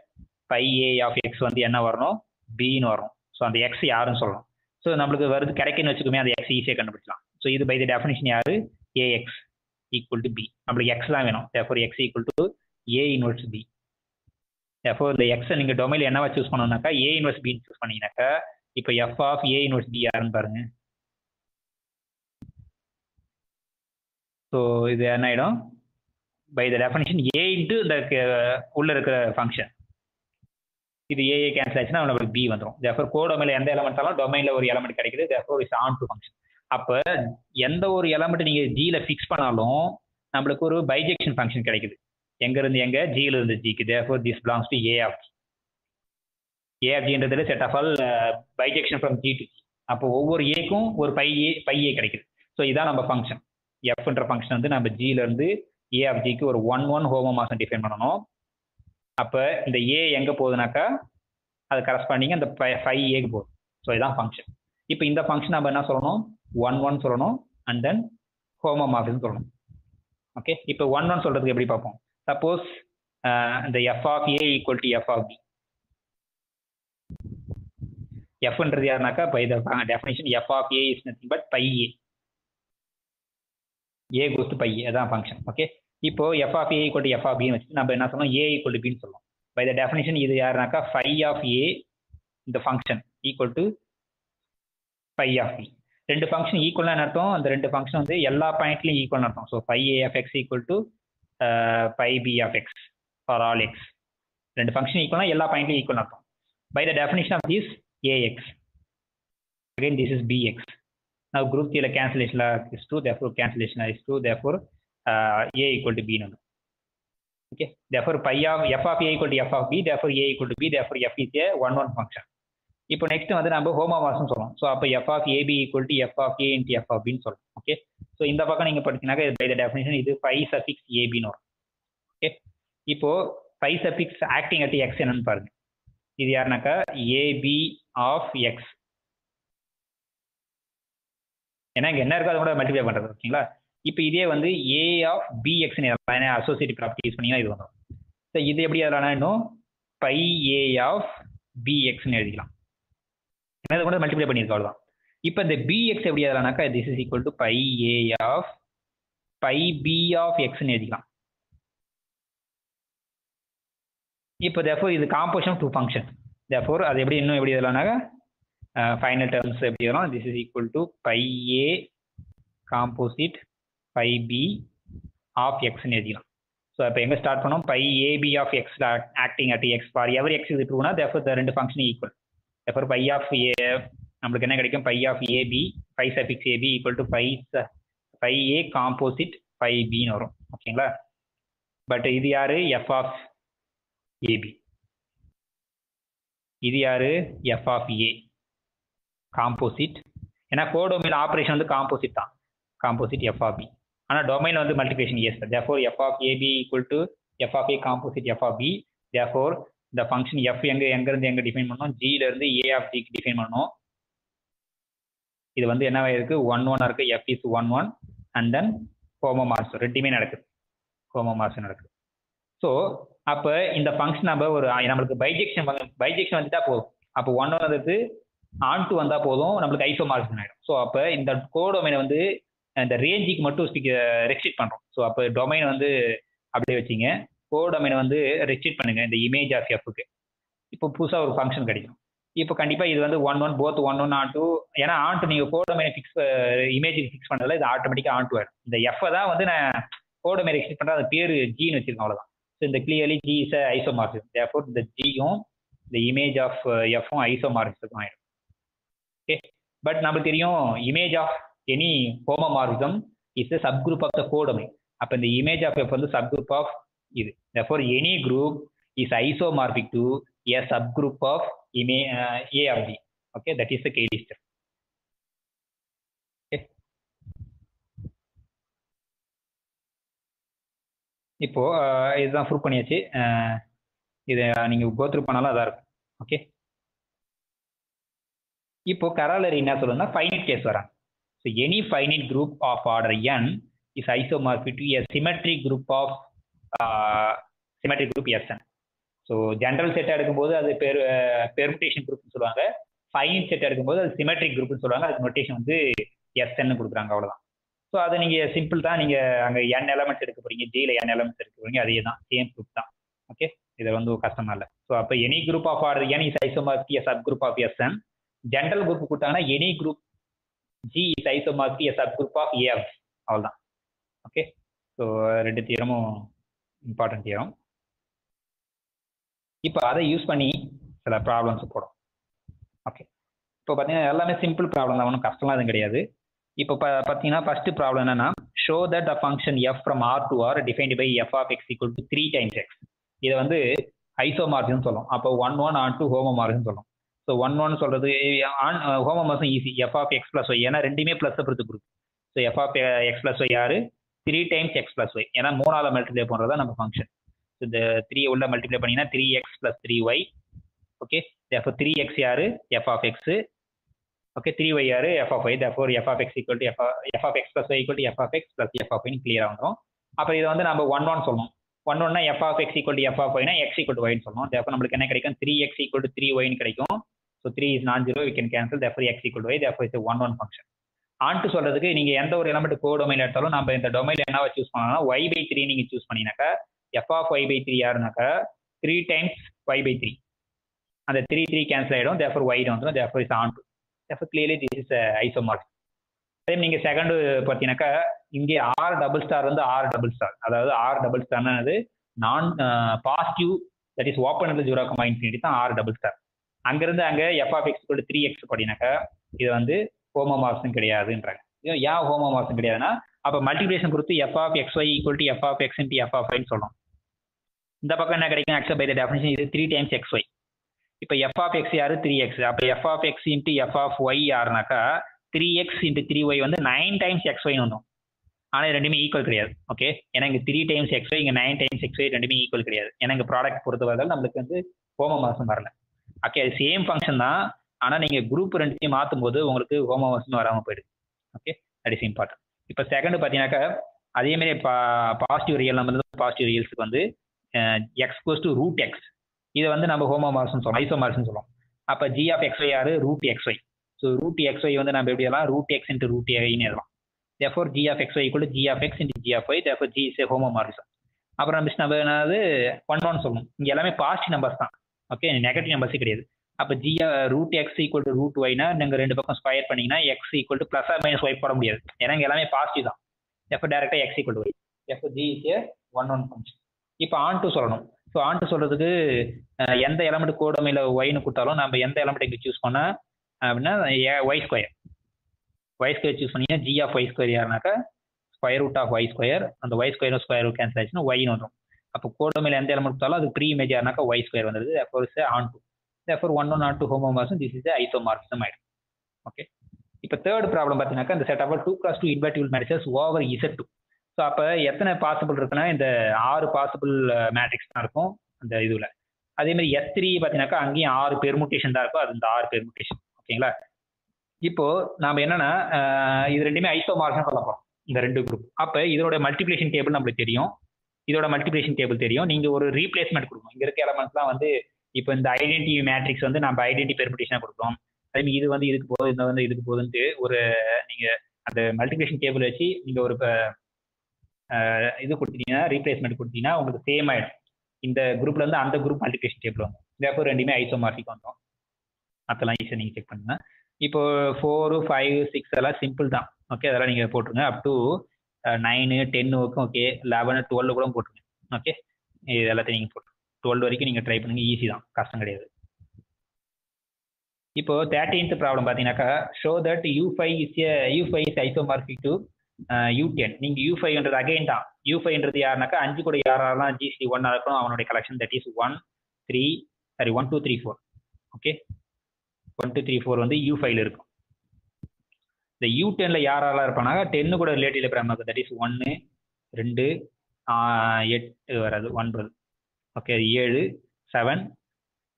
phi a of x வந்து என்ன வரணும்? பின்னு வரணும். ஸோ அந்த எக்ஸ் யாருன்னு சொல்லணும். ஸோ நம்மளுக்கு வருது கிடைக்குன்னு வச்சுக்கோமே, அந்த எக்ஸ் ஈஸியாக கண்டுபிடிச்சலாம். ஸோ இது பை த டெஃபினிஷன் யாரு? A x equal to b. நம்மளுக்கு எக்ஸ் தான் வேணும். therefore x equal to a inverse b. therefore இந்த எக்ஸை நீங்கள் டொமைனில் என்னவா சூஸ் பண்ணணும்னாக்கா ஏ இன்வெர்ஸ் பின்னு சூஸ் பண்ணீங்கன்னாக்கா இப்போ f of a inverse b யாருன்னு பாருங்க. ஸோ இது என்ன ஆகிடும்? By the definition a into இந்த உள்ள இருக்கிற ஃபங்க்ஷன், இது ஏஏ கேன்சல் ஆச்சுன்னா நம்மளுக்கு பி வந்துடும். therefore கோடமையில் எந்த எலமெண்ட்டாலும் டொமைனில் ஒரு எலமெண்ட் கிடைக்குது. therefore is on to function. அப்போ எந்த ஒரு எலமெண்ட் நீங்கள் ஜியில் ஃபிக்ஸ் பண்ணாலும் நம்மளுக்கு ஒரு பைஜெக்ஷன் ஃபங்க்ஷன் கிடைக்குது. எங்க இருந்து எங்க ஜியில இருந்து ஜிக்கு. therefore this belongs to a of g. a of gன்றதுல set of all bijection from g to g. அப்போ ஒவ்வொரு ஏக்கும் ஒரு பை ஏ கிடைக்குது. ஸோ இதான் நம்ம ஃபங்க்ஷன். எஃப்ன்ற ஃபங்க்ஷன் வந்து நம்ம ஜியில இருந்து a of gக்கு ஒரு 1 ஹோமோமார்ஃபம் டிஃபைன் பண்ணணும். அப்போ இந்த ஏ எங்க போகுதுனாக்கா அது கரஸ்பாண்டிங் அந்த 5ஏக்கு போகுது. ஸோ இதான் ஃபங்க்ஷன். இப்போ இந்த ஃபங்க்ஷன் நம்ம என்ன சொல்லணும், 1 சொல்லணும் அண்ட் தென் ஹோமோமார்ஃபிசம் சொல்லணும். ஓகே, இப்போ 1 சொல்றதுக்கு எப்படி பார்ப்போம். சப்போஸ் இந்த f of A equal to F of b. எஃப்ன்றது யாருனாக்கா by the definition f of a is nothing but phi a. A goes to phi a, அதான் ஃபங்க்ஷன். ஓகே, இப்போ f of A equal to F of பின்னு வச்சு நம்ம என்ன சொல்லணும், ஏ equal to பின்னு சொல்லணும். பை த டெஃபினேஷன் இது யாருனாக்கா ஃபை ஆஃப் ஏ இந்த function equal to phi of b. ரெண்டு ஃபங்க்ஷன் ஈக்குவல்னு அர்த்தம், அந்த ரெண்டு ஃபங்க்ஷன் வந்து எல்லா பாயிண்ட்லையும் ஈக்குவல்னு அர்த்தம். So phi a of X equal to phi b of x for all x. ரெண்டு ஃபங்க்ஷன் ஈக்குவல்னா எல்லா பாயிண்ட்லையும் ஈக்குவல் அர்த்தம். By the definition of this a x, again this is bx. Now group theory cancellation is true, therefore cancellation is true, therefore a equal to b number. Okay, therefore pi of f of a equal to f of b, therefore a equal to b, therefore f is a 1 function. இப்போ next வந்து நம்ம homomorphism சொல்லலாம். So அப்போ F of AB equal to F of A into F of பின்னு சொல்லலாம். Okay, so இந்த பக்கம் நீங்கள் படிச்சீங்கன்னாக்கா பை த டெஃபினேஷன் இது ஃபை சஃபிக்ஸ் ஏபின்னு வரும். ஓகே, இப்போ phi suffix acting at x என்னன்னு பாருங்க. இது யாருனாக்கா ஏபி ஆஃப் எக்ஸ். ஏன்னா இங்கே என்ன இருக்கோ அதை கூட மல்டிப்ளை பண்ணுறது. ஓகேங்களா, இப்போ இதே வந்து ஏ ஆஃப் பிஎக்ஸ்னு அசோசியேட்டிவ் ப்ராப்பர்ட்டி யூஸ் பண்ணிங்கன்னா இது வந்துடும். ஸோ இது எப்படி எழுதலாம்னா இன்னும் பை ஏ ஆஃப் பிஎக்ஸ்னு எழுதிக்கலாம். ஏன்னா இது கூட மல்டிப்ளை பண்ணியிருக்கோம், அவ்வளோதான். இப்போ இந்த பிஎக்ஸ் எப்படி எழுதலாம்னாக்கா this is equal to phi a of phi b of எக்ஸ்னு எழுதிக்கலாம். இப்போ therefore இது composition of two function. therefore அது எப்படி இன்னும் எப்படி எழுதலாம்னாக்கா ஃபைனல் டேர்ம்ஸ் எப்படி வரும், this is equal to phi a composite phi b of எக்ஸ்னு எழுதிக்கலாம். ஸோ இப்போ எங்கே ஸ்டார்ட் பண்ணோம், phi a b of x acting at x for ever x இது ட்ரூனா therefore the ரெண்டு function equal. therefore phi of a நம்மளுக்கு என்ன கிடைக்கும், phi of a b phi suffix a b equal to phi a composite phi பின்னு வரும். ஓகேங்களா, பட் இது யாரு எஃப் ஆஃப் ஏபி, இது யாரு எஃப் ஆஃப் ஏ காம்போசிட். ஏன்னா கோடொமைன் ஆப்ரேஷன் வந்து காம்போசிட் தான், காம்போசிட் எஃப் ஆஃப் பி. ஆனால் டொமைன் வந்து மல்டிபிகேஷன் எஸ். therefore f of AB equal to F of a composite f of b. therefore இந்த ஃபங்க்ஷன் எஃப் எங்கேருந்து எங்கே டிஃபைன் பண்ணணும், ஜியிலேருந்து ஏ ஆஃப் ஜிக்கு டிஃபைன் பண்ணணும். இது வந்து என்னவா இருக்கு, 1 இருக்கு, F is 1 and then homomorphism ரெண்டுமே நடக்குது, ஹோமோமார்ஃபிசம் நடக்குது. ஸோ அப்போ இந்த ஃபங்க்ஷன் நம்ம ஒரு நம்மளுக்கு பைஜெக்ஷன் வந்துட்டா போதும். அப்போ 1 வந்துட்டு ஆன் டு வந்தால் போதும், நம்மளுக்கு ஐசோமார்ஃபிசம் ஆகிடும். ஸோ அப்போ இந்த கோடொமைனை வந்து இந்த ரேஞ்சுக்கு மட்டும் ரெஸ்ட்ரிக்ட் பண்ணுறோம். ஸோ அப்போ டொமைன் வந்து அப்படியே வச்சிங்க, கோடொமைனை வந்து ரெஸ்ட்ரிக்ட் பண்ணுங்க இந்த இமேஜ் ஆஃப் எஃப்க்கு. இப்போ புதுசாக ஒரு ஃபங்க்ஷன் கிடைக்கும். இப்போ கண்டிப்பாக இது வந்து 1 போத் 1 ஆன் டூ. ஏன்னா ஆன் டூ நீங்கள் கோடொமைனை இமேஜுக்கு ஃபிக்ஸ் பண்ணுறதுல இது ஆட்டோமேட்டிக்காக ஆன் டூ ஆகிடும். இந்த எஃப்ஐ தான் வந்து நான் கோடொமைனை ரெஸ்ட்ரிக்ட் பண்ணுறேன், அது பேர் ஜின்னு வச்சிருக்கேன், அவ்வளோதான். ஸோ இந்த clearly g is isomorphism. therefore இந்த ஜியும் இந்த இமேஜ் ஆஃப் எஃப்பும் ஐசோமார்ஃபிசம் ஆகிடும். ஓகே, பட் நமக்கு தெரியும் image of any homomorphism is a subgroup of the codomain. அப்போ இந்த இமேஜ் ஆஃப் எஃப் வந்து subgroup of இது. therefore any group is isomorphic to a subgroup of A of B. Okay, that is the KD step. Okay, இப்போ இதுதான் prove பண்ணியாச்சு. இதை நீங்கள் go through பண்ணாலும் அதான் இருக்கும். ஓகே, இப்போ கராலரி என்ன சொல்லுன்னா ஃபைனைட் கேஸ் வராங்க. So any finite group of order n is isomorphic to a symmetric group of symmetric group Sn. So general செட்டாக எடுக்கும்போது அது பெர்முடேஷன் குரூப்னு சொல்லுவாங்க. ஃபைனைட் செட்டாக எடுக்கும்போது அது சிமெட்ரிக் குரூப்னு சொல்லுவாங்க. அதுக்கு நோட்டேஷன் வந்து Sn கொடுக்குறாங்க, அவ்வளோதான். ஸோ அதை நீங்கள் சிம்பிள் தான், நீங்கள் அங்கே n எலமெண்ட்ஸ் எடுக்க போகிறீங்க, ஜியில் n எலமெண்ட்ஸ் எடுக்க போகிறீங்க, அதே தான், சேம் குரூப் தான். ஓகே, இதை வந்து கஷ்டமா இல்லை. ஸோ அப்போ any group of order n is isomorphic a subgroup of Sn. General group கொடுத்தாங்கன்னா any group G is isomorphic a subgroup of A of G, அவ்வளோதான். ஓகே, ஸோ ரெண்டு தியரமும் இம்பார்ட்டன்ட் தியரம். இப்போ அதை யூஸ் பண்ணி சில ப்ராப்ளம்ஸ் போடும். ஓகே, இப்போ பார்த்தீங்கன்னா எல்லாமே சிம்பிள் ப்ராப்ளம் தான், ஒன்றும் கஷ்டம்லாம் எதுவும் கிடையாது. இப்போ பார்த்தீங்கன்னா ஃபர்ஸ்ட் ப்ராப்ளம் என்னன்னா show that a function f from R to R defined by f of X equal to 3 times x. இதை வந்து ஐசோமார்ஃபிசம் சொல்லும். அப்போ 1 ஆன் டு ஹோமோமார்ஃபிசம் சொல்லும். ஸோ 1 சொல்றது homomorphism easy, f of x plus y, ஏன்னா ரெண்டுமே plus பொறுத்து கொடுக்கும். So F of x plus y யாரு 3 டைம்ஸ் எக்ஸ் பிளஸ் ஒய், ஏன்னா 3ஆல் மல்டிப்ளை பண்ணுறதா நம்ம ஃபங்க்ஷன். இந்த 3 உள்ள மல்டிப்ளை பண்ணீங்கன்னா 3x plus 3y. Okay, therefore 3x யாரு f of x. Okay, 3y யாரு f of y. therefore f of x equal to f of x plus y equal to f of x plus f of y கிளியரா வந்துரும். அப்புறம் இதை வந்து நம்ம 1 சொல்லணும். 1 f of x equal to f of y னா x equal to y ன்னு சொல்லணும். therefore நம்மளுக்கு என்ன கிடைக்கும், 3x equal to 3y ன்னு கிடைக்கும். so 3 is non-zero, we can cancel. therefore x equal to y, therefore it's a 1 function. And சொல்றதுக்கு நீங்க எந்த ஒரு எலமெண்ட் கோ டொமைன் எடுத்தாலும் நம்ம இந்த டொமைன்ல என்னவா சூஸ் பண்ணலாம்னா y/3 நீங்க சூஸ் பண்ணீங்கன்னாக்கா f of y/3 யாருனாக்கா 3 times y/3. அந்த 3 கேன்சல் ஆயிடும், therefore y வந்துடும், therefore it's onto. therefore clearly this is isomorphic. அதே நீங்க செகண்ட் பார்த்தீங்கன்னாக்கா இங்கே ஆர் டபுள் ஸ்டார் வந்து ஆர் டபுள் ஸ்டார், அதாவது ஆர் டபுள் ஸ்டார்னது நான் positive, that is open into 0,∞ தான் ஆர் டபுள் ஸ்டார். அங்கிருந்து அங்க f of x equal to 3x பார்த்தீங்கன்னாக்கா இது வந்து ஹோமோமார்ஃபிசம் கிடையாதுன்றாங்க. ஏன் ஹோமோமார்ஃபிசம் கிடையாதுன்னா அப்போ மல்டிப்ளிகேஷன் கொடுத்து f of xy equal to f of x into f of y ன்னு சொல்லணும். இந்த பக்கம் என்ன கிடைக்கும், அக்செப்ட் பை த டெஃபினிஷன் இது 3 times xy. இப்போ f of x யாரு 3x, அப்போ f of x into f of y யாருனாக்கா 3x into 3y வந்து 9 times xy வந்துடும். ஆனால் ரெண்டுமே ஈக்குவல் கிடையாது. ஓகே, ஏன்னா இங்கே 3 times xy, இங்கே 9 times xy ரெண்டுமே ஈக்குவல் கிடையாது. ஏன்னா இங்கே ப்ராடக்ட் பொறுத்த வரதால் நம்மளுக்கு வந்து ஹோமோமார்ஃபிசம் வரல. ஓகே, அது சேம் ஃபங்க்ஷன் தான், ஆனால் நீங்கள் குரூப் ரெண்டுத்தையும் மாற்றும் போது உங்களுக்கு ஹோமோமார்ஃபிசம் வராமல் போயிடுது. Okay, that is important. இப்போ செகண்ட் பார்த்தீங்கன்னாக்கா அதேமாதிரி பாசிட்டிவ் ரியல் நம்பர் பாசிட்டிவ் ரியல்ஸுக்கு வந்து x goes to root x, இதை வந்து நம்ம ஹோமோமார்ஃபிசம் சொல்லலாம், ஐசோமார்ஃபிசம் சொல்லலாம். அப்போ ஜி ஆஃப் எக்ஸ்ஒய் யாரு root x y. So root x y வந்து நம்ம எப்படி எழுதலாம், ரூட் எக்ஸ் இன்ட்டு ரூட் ஏன்னு எழுதலாம். therefore g of xy equal to g of x into g of y, therefore g is a homomorphism. அப்புறம் நம்ம என்னது 1 சொல்லணும். இங்கே எல்லாமே பாசிட்டிவ் நம்பர்ஸ் தான். ஓகே, நெகட்டிவ் நம்பர்ஸே கிடையாது. அப்போ g root x equal to root ஒய்னா நீங்கள் ரெண்டு பக்கம் ஸ்கொயர் பண்ணீங்கன்னா x equal to plus or minus y போட முடியாது, ஏன்னா இங்கே எல்லாமே பாசிட்டிவ் தான். எப்போ டேரெக்டாக எக்ஸ் ஈக்குவல் டு ஒய், எப்போ ஜி இஸ் ஏ 1 ஃபங்க்ஷன். இப்போ ஆன் டு சொல்லணும். ஸோ ஆன் டு சொல்றதுக்கு எந்த எலமெண்ட் கோடமையில் ஒய்னு கொடுத்தாலும் நம்ம எந்த எலமெண்ட் இங்கே சூஸ் பண்ணால் அப்படின்னா ஒய் ஸ்கொயர் சூஸ் பண்ணீங்கன்னா ஜி ஆஃப் ஒய் ஸ்கொயர் யாருனாக்கா square root of y square. அந்த y square square root cancel ஆச்சுன்னா ஒய்னு வந்துடும். அப்போ கோடமையில் எந்த எலமெண்ட் கொடுத்தாலும் அது ப்ரீ இமேஜ் யாருனாக்கா ஒய் ஸ்கொயர் வந்துடுது. அப்போ ஆன் டு, therefore 1 on 2 homomorphism, this is the isomorphism ஆயிடும். ஓகே, இப்போ தேர்ட் ப்ராப்ளம் பார்த்தீங்கன்னாக்கா இந்த set of 2x2 invertible matrices over Z2. So அப்போ எத்தனை பாசிபிள் இருக்குன்னா இந்த 6 பாசிபிள் மேட்ரிக்ஸ் தான் இருக்கும் அந்த இதுல. அதே மாதிரி S3 பார்த்தீங்கன்னாக்கா அங்கேயும் 6 பெர்முட்டேஷன் தான் இருக்கும், அது இந்த 6 பெர்முட்டேஷன். ஓகேங்களா, இப்போ நாம என்னன்னா இது ரெண்டுமே ஐசோமார்ஃபிசம் சொல்ல போறோம் இந்த ரெண்டு குரூப். அப்போ இதோட மல்டிப்ளிகேஷன் டேபிள் நம்மளுக்கு தெரியும், இதோட மல்டிப்ளிகேஷன் டேபிள் தெரியும். நீங்க ஒரு ரீப்ளேஸ்மெண்ட் கொடுக்கணும். இங்க இருக்க எலமெண்ட்ஸ்லாம் வந்து இப்போ இந்த ஐடென்டி மேட்ரிக்ஸ் வந்து நம்ம ஐடென்டி பெர்முட்டேஷனாக கொடுக்குறோம். அதே மாதிரி இது வந்து இதுக்கு போகுது, இந்த வந்து இதுக்கு போகுதுன்ட்டு ஒரு நீங்க அந்த மல்டிப்ளிகேஷன் டேபிள் வச்சு நீங்க ஒரு இது கொடுத்தீங்கன்னா ரீப்ளேஸ்மெண்ட் கொடுத்தீங்கன்னா உங்களுக்கு சேம் ஆயிடும். இந்த குரூப்ல இருந்து அந்த குரூப் மல்டிப்ளிகேஷன் டேபிள் வந்து therefore ரெண்டுமே ஐசோமார்பிக் வந்துடும். அதெல்லாம் ஈஸியாக நீங்க செக் பண்ணுங்க. இப்போ 4, 5, 6 எல்லாம் சிம்பிள் தான். ஓகே, அதெல்லாம் நீங்க போட்டுருங்க. அப் டு 9, 10 வரைக்கும் ஓகே, 11, 12 கூட போட்டுருங்க. ஓகே, இது எல்லாத்தையும் நீங்க போட்டு 12 வரைக்கும் நீங்க ட்ரை பண்ணுங்க, ஈஸி தான், கஷ்டம் கிடையாது. இப்போ 13th ப்ராப்ளம் பார்த்தீங்கன்னாக்கா show that U5 is isomorphic to U10. நீங்க U5ன்றது அகைன் தான். U5ன்றது யாருனாக்கா 5 கூட யாரெல்லாம் GCD 1 இருக்கணும் அவனுடைய கலெக்ஷன், தட் இஸ் 1 2 3 4. ஓகே, 1 2 3 4 வந்து U5ல இருக்கும். இந்த U10ல யாரெல்லாம் இருப்பானாக்கா 10 கூட ரிலேட்டிவ் பிராமக்கு, தட் இஸ் 1 2 8 வராது 9. Okay, 7 7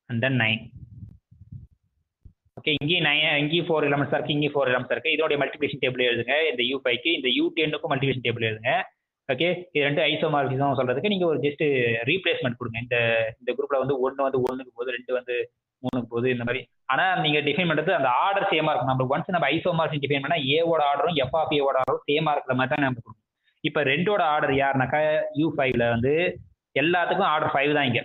and then 9. ஓகே, இங்கேயும் 4 எலமெண்ட்ஸ் இருக்கு, இங்கேயும் 4 எலமெண்ட்ஸ் இருக்கு. இதோடைய மல்டிப்ளிகேஷன் டேபிள் எழுதுங்க. இந்த U5க்கு இந்த U10க்கும் மல்டிப்ளிகேஷன் டேபிள் எழுதுங்க. ஓகே, இது ரெண்டு ஐசோமார்பிசம் சொல்றதுக்கு நீங்க ஒரு ஜஸ்ட் ரீப்ளேஸ்மெண்ட் கொடுங்க. இந்த குரூப்ல வந்து 1 வந்து 1க்கு போகுது, 2 வந்து 3க்கு போகுது, இந்த மாதிரி. ஆனா நீங்க டிஃபைன் பண்றது அந்த ஆர்டர் சேமா இருக்கும். நம்ம ஒன்ஸ் நம்ம ஐசோமார்பிசம் டிஃபைன் பண்ணா ஏவோட ஆர்டரும் எஃப் ஆஃப் ஏவோட ஆர்டரும் சேமா இருக்கிற மாதிரி தான் நம்ம கொடுக்கணும். இப்ப ரெண்டோட ஆர்டர் யாருனாக்கா U5ல வந்து எல்லாத்துக்கும் ஆர்டர் 5 தான் இங்க.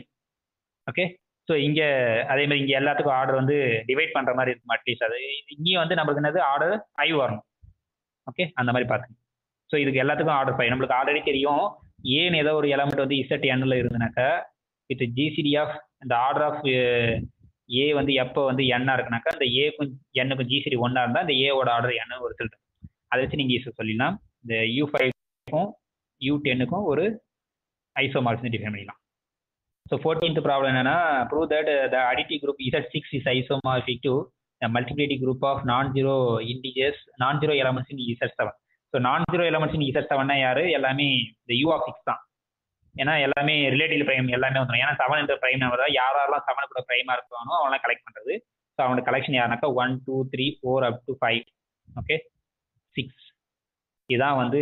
ஓகே, ஸோ இங்கே அதே மாதிரி இங்கே எல்லாத்துக்கும் ஆர்டர் வந்து டிவைட் பண்ணுற மாதிரி இருக்கும் அட்லீஸ்ட். அது இங்கேயும் வந்து நம்மளுக்கு என்னது ஆர்டர் 5 வரணும். ஓகே, அந்த மாதிரி பார்த்துங்க. ஸோ இதுக்கு எல்லாத்துக்கும் ஆர்டர் 5 நம்மளுக்கு ஆல்ரெடி தெரியும். ஏன்னு ஏதோ ஒரு எலமெண்ட் வந்து ZNல இருந்துனாக்கா வித் ஜிசிடி ஆஃப் இந்த ஆர்டர் ஆஃப் ஏ வந்து எப்போ வந்து எண்ணா இருக்குனாக்கா இந்த ஏக்கும் எண்ணுக்கும் ஜிசிடி 1 இருந்தால் இந்த ஏவோட ஆர்டர் என்ன ஒரு ரிசல்ட். அதை வச்சு நீங்கள் ஈஸியாக சொல்லிடலாம். இந்த U5 U5க்கும் U10க்கும் ஒரு ஐசோமார்பிசம் டிஃபைன் பண்ணிக்கலாம். ஸோ 14th ப்ராப்ளம் என்னன்னா prove that the additive group Z6 is isomorphic to the multiplicative group of non zero integers non zero elements in Z7. So non zero elements in Z7னா யாரு? எல்லாமே இந்த U6 தான். ஏன்னா எல்லாமே ரிலேட்டிவ் பிரைம் எல்லாமே வந்துடும். ஏன்னா 7 என்ற பிரைம் நம்பர் தான் யாரெல்லாம் 7 கூட பிரைமா இருக்கானோ அவங்களாம் கலெக்ட் பண்றது. ஸோ அவனோட கலெக்ஷன் யாருனாக்கா 1 2 3 4 up to 5. ஓகே 6 இதான் வந்து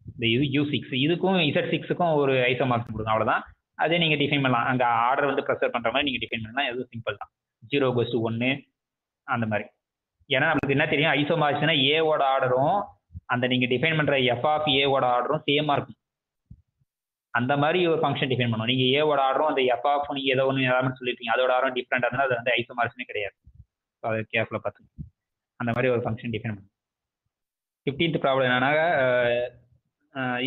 இந்த இது U6. இதுக்கும் Z6க்கும் ஒரு ஐசோமார்பிசம் கொடுங்க, அவ்வளோதான். அதே நீங்கள் டிஃபைன் பண்ணலாம். அங்கே ஆர்டர் வந்து ப்ரெசர் பண்ணுற மாதிரி நீங்கள் டிஃபைன் பண்ணலாம். எதுவும் சிம்பிள் தான். 0 goes to 1 அந்த மாதிரி. ஏன்னா நமக்கு என்ன தெரியும், ஐசோமார்பிசம்னா ஏவோட ஆர்டரும் அந்த நீங்கள் டிஃபைன் பண்ணுற எஃப் ஆஃப் ஏவோட ஆர்டரும் சேமாக இருக்கும். அந்த மாதிரி ஒரு ஃபங்க்ஷன் டிஃபைன் பண்ணணும். நீங்கள் ஏவோட ஆர்டரும் அந்த எஃப் ஆஃப் நீங்கள் ஏதோ ஒன்று எலமெண்ட் சொல்லியிருக்கீங்க, அதோட ஆர்டரும் டிஃப்ரெண்டாக இருந்தால் அது வந்து ஐசோமார்பிசமே கிடையாது. ஸோ அதை கேர்ஃபுல்லாக பார்த்துக்கணும். அந்த மாதிரி ஒரு ஃபங்க்ஷன் டிஃபைன் பண்ணணும். 15th ப்ராப்ளம் என்னன்னா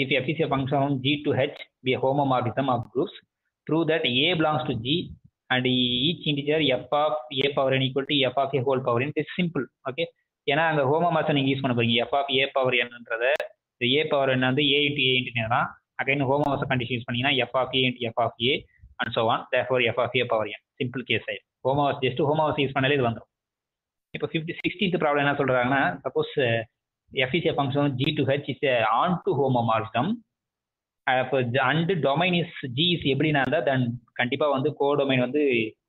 if f is a function of G to H be a homomorphism of groups, prove that A belongs to G and each integer f of a power n equal to f of a whole power n. It is simple. Okay, ஏன்னா அங்கே homomorphism நீங்கள் use பண்ண போறீங்க. f of a power nன்றத a power n வந்து a into a into தான். Again homomorphism condition use பண்ணீங்கன்னா f of a into f of a and so on. Therefore f of a power n. Simple case ஆயிடும். Homomorphism just homomorphism use பண்ணாலே இது வந்துடும். இப்போ 16th problem என்ன சொல்றாங்கன்னா, suppose f is a function of G to H is a onto homomorphism. இப்போ and domain is G is எப்படின்னா இருந்தால் தென் கண்டிப்பாக வந்து கோடொமைன் வந்து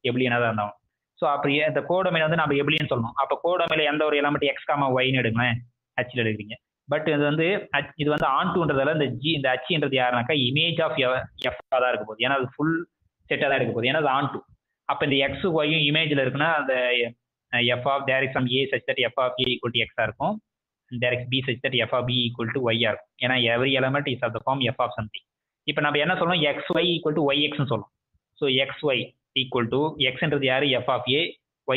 எப்படின்னா தான் இருந்தாலும். ஸோ அப்படி இந்த கோடொமைன் வந்து நம்ம எப்படின்னு சொல்லணும். அப்போ கோடொமைனில் எந்த ஒரு எலமெண்ட் X, Yன்னு எடுங்களேன், ஹச்சில் எடுக்கிறீங்க. பட் இது வந்து இது வந்து ஆன்டுன்றதால இந்த ஹச்ன்றது யாருனாக்கா இமேஜ் ஆஃப் எஃப் தான் இருக்க போகுது. ஏன்னா அது ஃபுல் செட்டாக தான் இருக்க போகுது. ஏன்னா அது ஆன்டு. அப்போ இந்த X Yயும் இமேஜில் இருக்குன்னா அந்த f of direct sum A such that f of A equal to X இருக்கும். There is B such that f of B equal to Y இருக்கும். ஏன்னா every element is of the form f of something. இப்போ நம்ம என்ன சொல்லணும், XY equal to YX ன்னு சொல்லணும். So XY equal to Xன்றது யாரு? f of A,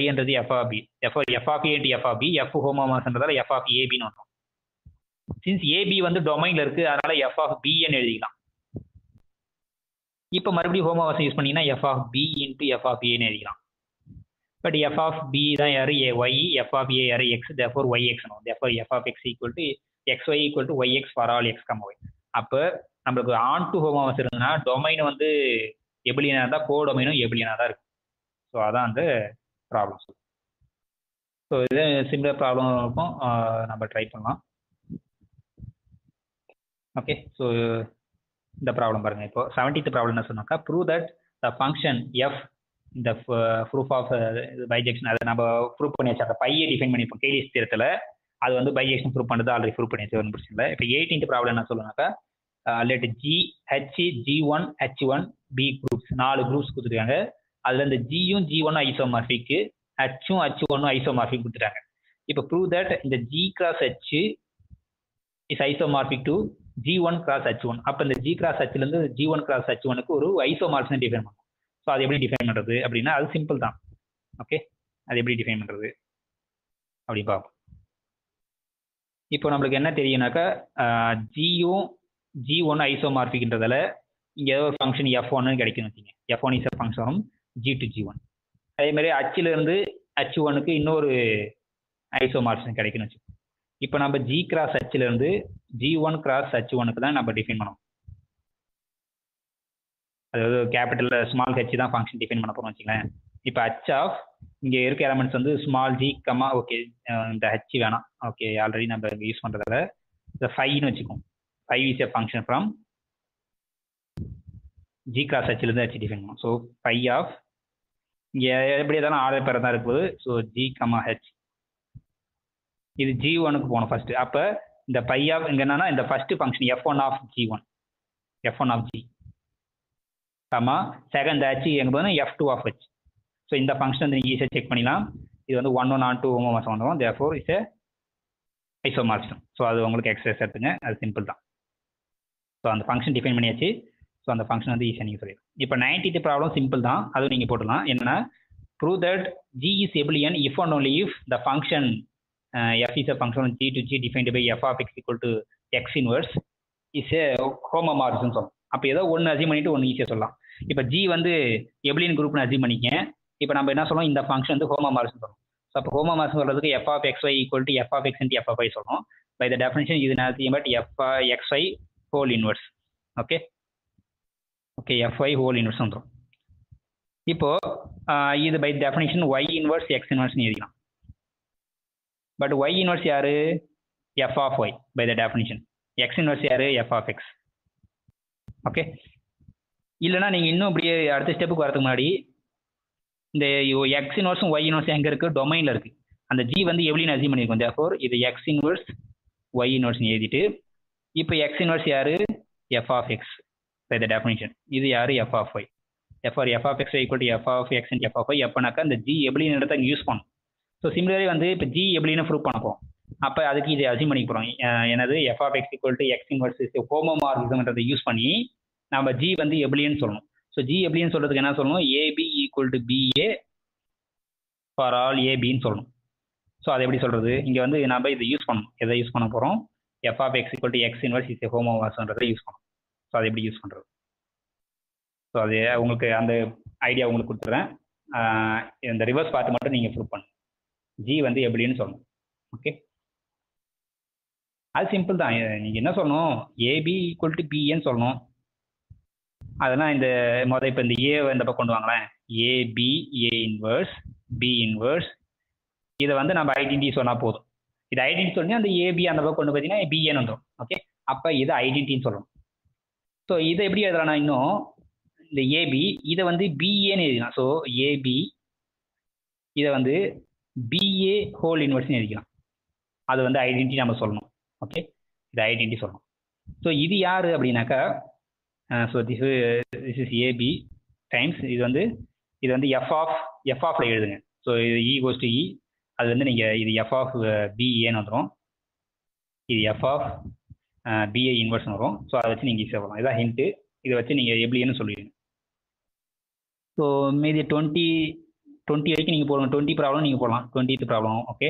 Yன்றது f of B. f of A into f of B, f ஹோமோமார்பிசம்ன்றதால f of AB ன்னு வரும். Since AB வந்து டொமைன்ல இருக்கு, அதனால f of B ன்னு எழுதிக்கலாம். இப்போ மறுபடியும் ஹோமோமார்பிசம் யூஸ் பண்ணீங்கன்னா f of B into f of A ன்னு எழுதிக்கலாம். பட் f of B தான் யாரு? Y, f of A யாரு? X, therefore YX no. Therefore f of X equal to XY equal to YX for all X, Y. அப்போ நம்மளுக்கு on to homomorphism இருக்குன்னா domain வந்து எபிலியனா இருந்தால் கோடொமைனும் எபிலியனா தான் இருக்கும். ஸோ அதான் அந்த ப்ராப்ளம். ஸோ இது சிமிலர் ப்ராப்ளம் இருக்கும், நம்ம ட்ரை பண்ணலாம். ஓகே, ஸோ இந்த ப்ராப்ளம் பாருங்க. இப்போ 17th ப்ராப்ளம் என்ன சொன்னாக்கா, prove that the function F இந்த ப்ரூஃப் ஆஃப் பைஜெக்ஷன் அதை நம்ம ப்ரூவ் பண்ணி வச்சு அந்த பையை டிஃபைன் பண்ணிப்போம் கேலிஸ் தியரத்தில். அது வந்து பைஜெக்ஷன் ப்ரூவ் பண்ணுறது ஆல்ரெடி ப்ரூவ் பண்ணி வச்சு ஒன்றும் பிரச்சனை இல்லை. இப்போ 18th ப்ராப்ளம் என்ன சொல்லுனாக்கா, let G, H, G1, H1 B groups 4 groups கொடுத்துருக்காங்க. அதில் இந்த Gயும் G1 ஐசோமார்பிக், Hயும் H1 ஐசோமார்பிக் கொடுத்துட்டாங்க. இப்போ ப்ரூவ் தட் இந்த G cross H is isomorphic to G1 cross H1. அப்போ இந்த G cross Hலேருந்து G1 cross H1க்கு ஒரு ஐசோமார்பிசம் டிஃபைன் பண்ணும். ஸோ அது எப்படி டிஃபைன் பண்ணுறது அப்படின்னா அது சிம்பிள் தான். ஓகே, அது எப்படி டிஃபைன் பண்ணுறது அப்படி பார்ப்போம். இப்போ நம்மளுக்கு என்ன தெரியும்னாக்கா, ஜியும் G1 ஐசோமார்பிக்ன்றதால இங்கே ஏதோ ஒரு ஃபங்க்ஷன் F1 கிடைக்குன்னு வச்சுங்க. F1 is a function G to G1. அதே மாதிரி Hலேருந்து H1க்கு இன்னொரு ஐசோமார்பிசம் கிடைக்குன்னு வச்சுக்கோங்க. இப்போ நம்ம G கிராஸ் Hலேருந்து G1 கிராஸ் H1க்கு தான் நம்ம டிஃபைன் பண்ணணும். அதாவது கேபிட்டல் ஸ்மால் ஹெச் தான் ஃபங்க்ஷன் டிஃபைன் பண்ண போகிறோம் வச்சுங்களேன். இப்போ ஹச் ஆஃப் இங்கே இருக்க எலமெண்ட்ஸ் வந்து ஸ்மால் ஜி கம்மா, ஓகே இந்த ஹெச் வேணாம், ஓகே ஆல்ரெடி நம்ம இங்கே யூஸ் பண்ணுறதால இந்த 5ன்னு வச்சுக்கோம். 5 is a function from G cross ஹெச்லேருந்து ஹெச் டிஃபைன் பண்ணணும். ஸோ 5 ஆஃப் இங்கே எப்படி இருந்தாலும் ஆர்டர் பேர் தான் இருக்குது. ஸோ ஜி கம்மா ஹெச் இது G1க்கு போகணும் ஃபர்ஸ்ட். அப்போ இந்த 5 ஆஃப் இங்கே என்னன்னா இந்த first function F1 of G1, F1 of G comma second h எங்கே போதுன்னா F2 ஆஃப் ஹெச். ஸோ இந்த ஃபங்க்ஷன் வந்து நீங்கள் ஈஸியாக செக் பண்ணிடலாம். இது வந்து 1 1 on 2 ஹோமோமார்பிசம் வந்துடும். therefore is a isomorphism. So அது உங்களுக்கு எக்ஸசைஸ் எடுத்துங்க, அது சிம்பிள் தான். ஸோ அந்த ஃபங்க்ஷன் டிஃபைன் பண்ணியாச்சு. ஸோ அந்த ஃபங்க்ஷன் வந்து ஈஸியாக நீங்கள் சொல்லிடலாம். இப்போ 90th ப்ராப்ளம் சிம்பிள் தான், அதுவும் நீங்கள் போட்டுடலாம். என்னன்னா prove that G is எபிலியன் if and only if the function f is a function G to G defined by f of x equal to x inverse is a homomorphism சொல்லலாம். அப்போ ஏதோ ஒன்று assume பண்ணிட்டு ஒன்று ஈஸியாக சொல்லலாம். இப்போ G வந்து எபிலியன் குரூப்னு அசியூம் பண்ணிக்கேன். இப்போ நம்ம என்ன சொல்லணும், இந்த ஃபங்க்ஷன் வந்து ஹோமோமார்பிசம் சொல்லணும். ஸோ அப்போ ஹோமோமார்பிசம் சொல்றதுக்கு f of xy equal to f of x into f of y சொல்லணும். பை த டெஃபினிஷன் இது nothing but f xy whole inverse. Okay okay, எஃப்ஐ ஹோல் இன்வர்ஸ் வந்துடும். இப்போ இது by definition y inverse x இன்வர்ஸ்னு எழுதிக்கலாம். But y inverse யாரு? F of y by the definition. X inverse யாரு? F of x. ஓகே, இல்லைனா நீங்கள் இன்னும் இப்படியே அடுத்த ஸ்டெப்புக்கு வரதுக்கு முன்னாடி இந்த எக்ஸ் இன்வர்ஸும் ஒய் இன்வர்ஸும் எங்கே இருக்குது? டொமைனில் இருக்குது. அந்த ஜி வந்து எவ்வளோன்னு அசீவ் பண்ணியிருக்கோம். தேர்ஃபோர் இது எக்ஸ் இன்வர்ஸ் ஒய் இன்வர்ஸ்னு எழுதிட்டு, இப்போ எக்ஸ் இன்வர்ஸ் யாரு? F of x by the definition. இது யாரு? F of y. F of X equal to F of x and f of y. எப்போனாக்கா இந்த ஜி எப்படின்னு இடத்த யூஸ் பண்ணும். ஸோ சிமிலர்லி வந்து இப்போ ஜி எப்படின்னு ப்ரூவ் பண்ண போகிறோம். அப்போ அதுக்கு இதை அசீவ் பண்ணிக்க போகிறோம். என்னது? F of X equal to x inverse ஹோமோமார்பிசம்ன்றதை யூஸ் பண்ணி நம்ம ஜி வந்து எப்படின்னு சொல்லணும். ஸோ ஜி எப்படின்னு சொல்றதுக்கு என்ன சொல்லணும்? A b equal to b a for all ஏபின்னு சொல்லணும். ஸோ அதை எப்படி சொல்றது? இங்கே வந்து நம்ம இதை யூஸ் பண்ணணும். எதை யூஸ் பண்ண போகிறோம்? F of X equal to x inverse is ஹோமோமார்பிசம்ன்றதை யூஸ் பண்ணணும். ஸோ அதை எப்படி யூஸ் பண்ணுறது? ஸோ அது உங்களுக்கு அந்த ஐடியா உங்களுக்கு கொடுத்துட்றேன். இந்த ரிவர்ஸ் பார்த்து மட்டும் நீங்கள் ப்ரூவ் பண்ணணும். ஜி வந்து எப்படின்னு சொல்லணும். ஓகே, அது சிம்பிள் தான். நீங்கள் என்ன சொல்லணும்? ஏபி ஈக்குவல் டு பிஏன்னு சொல்லணும். அதெல்லாம் இந்த இப்போ இந்த ஏ இந்த பக்கம் கொண்டு வாங்களேன். A b a inverse b inverse. இதை வந்து நம்ம ஐடென்டி சொன்னால் போதும். இது ஐடென்டி சொல்லி அந்த ஏபி அந்த பக்கம் கொண்டு பார்த்தீங்கன்னா பிஏன்னு வந்துடும். ஓகே, அப்போ இது ஐடென்டின்னு சொல்லணும். ஸோ இதை எப்படி எழுதலாம்? இன்னும் இந்த ஏபி இதை வந்து பிஏன்னு எழுதிக்கலாம். ஸோ ஏபி இதை வந்து பிஏ ஹோல் இன்வர்ஸ்னு எழுதிக்கலாம். அது வந்து ஐடென்டி நம்ம சொல்லணும். ஓகே, இது ஐடென்டி சொல்லணும். ஸோ இது யாரு அப்படின்னாக்கா, so this is a b times இது வந்து எஃப் ஆஃப்ல எழுதுங்க. ஸோ இது இ கோஸ் டு இ. அது வந்து நீங்கள் இது எஃப் ஆஃப் பிஏன்னு வந்துடும். இது எஃப் ஆஃப் பிஏ இன்வர்ஸ்னு வரும். ஸோ அதை வச்சு நீங்கள் ஈஸியாக போகலாம். இதான் ஹிண்ட்டு. இதை வச்சு நீங்கள் எப்படின்னு சொல்லிடுங்க. ஸோ மீதி 20 வரைக்கும் நீங்கள் போடணும். 20 ப்ராப்ளம் நீங்கள் போடலாம். 20th problem. Okay,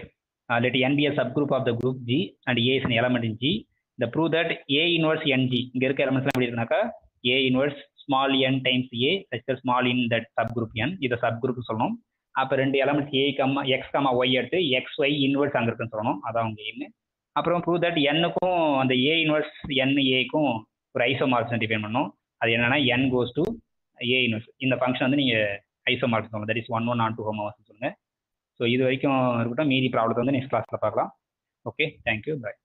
let n be a subgroup of the group G and A is an element in G. The prove that A inverse NG. இங்கே இருக்க எலமெண்ட்ஸ்லாம் எப்படி இருக்குனாக்கா A inverse small n times A such that small in that subgroup n. இதை subgroup சொல்லணும். அப்போ ரெண்டு elements A, X, Y எடுத்து XY inverse அங்கே இருக்குன்னு சொல்லணும். அதான் உங்கள் எய்மு. அப்புறம் ப்ரூவ் தட் n-க்கும் அந்த A இன்வர்ஸ் NA-க்கும் ஒரு ஐசோமார்பிசம் டிஃபைன் பண்ணணும். அது என்னன்னா n goes to A inverse. இந்த ஃபங்க்ஷன் வந்து நீங்கள் ஐசோமார்பிசம் சொல்லணும். தட் இஸ் 1 1 2 ஹோமோமார்பிசம் சொல்லுங்கள். ஸோ இது வரைக்கும் இருக்கட்டும். மீதி ப்ராப்ளத்தை வந்து நெக்ஸ்ட் கிளாஸில் பார்க்கலாம். ஓகே, தேங்க்யூ, பாய்.